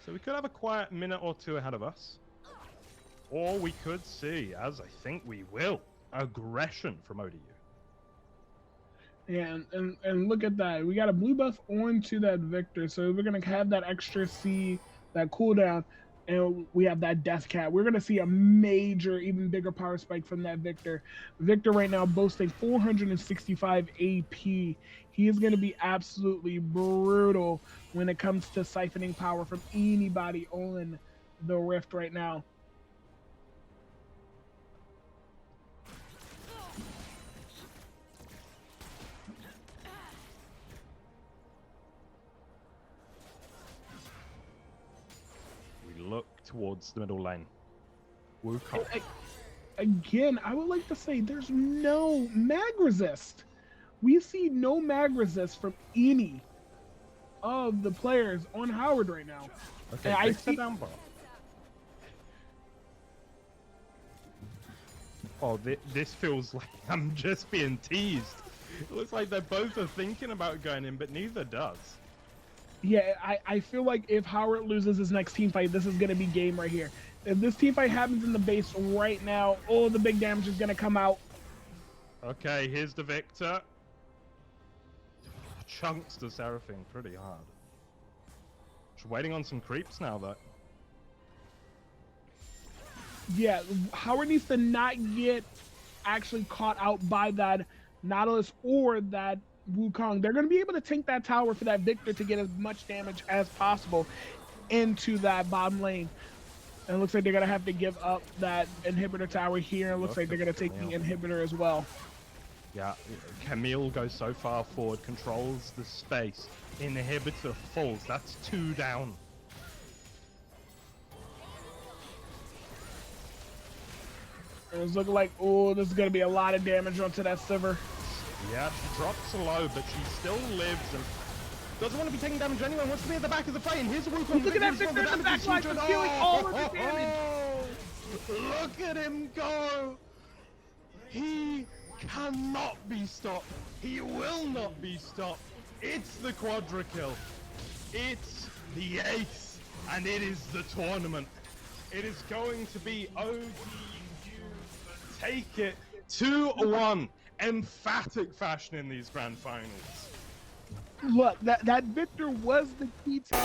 So we could have a quiet minute or 2 ahead of us. Or we could see, as I think we will, aggression from ODU. Yeah, and look at that. We got a blue buff onto that Victor, so we're going to have that extra C, that cooldown. And we have that Death Cat. We're going to see a major, even bigger power spike from that Victor. Victor right now boasting 465 AP. He is going to be absolutely brutal when it comes to siphoning power from anybody on the Rift right now. Look towards the middle lane. Wukong. Again, I would like to say there's no mag resist. We see no mag resist from any of the players on Howard right now. Okay, I see down bar. Oh, this feels like I'm just being teased. It looks like they both are thinking about going in, but neither does. Yeah, I feel like if Howard loses his next team fight, this is going to be game right here. If this team fight happens in the base right now, all the big damage is going to come out. Okay, here's the Victor. Chunks the Seraphine pretty hard. Just waiting on some creeps now, though. Yeah, Howard needs to not get actually caught out by that Nautilus or that Wukong. They're going to be able to tank that tower for that Victor to get as much damage as possible into that bottom lane. And it looks like they're going to have to give up that inhibitor tower here. It looks like they're going to take the inhibitor as well. Yeah, Camille goes so far forward, controls the space. Inhibitor falls. That's 2 down. It's looking like, oh, this is going to be a lot of damage onto that Sivir. Yeah, she drops low, but she still lives and doesn't want to be taking damage anyway. Wants to be at the back of the fight. And here's a Wukong. Look at that Victor in the back line for stealing all of the damage. Look at him go. He cannot be stopped. He will not be stopped. It's the quadra kill. It's the ace. And it is the tournament. It is going to be ODU. Take it 2-1. Emphatic fashion in these grand finals. Look, that Victor was the key to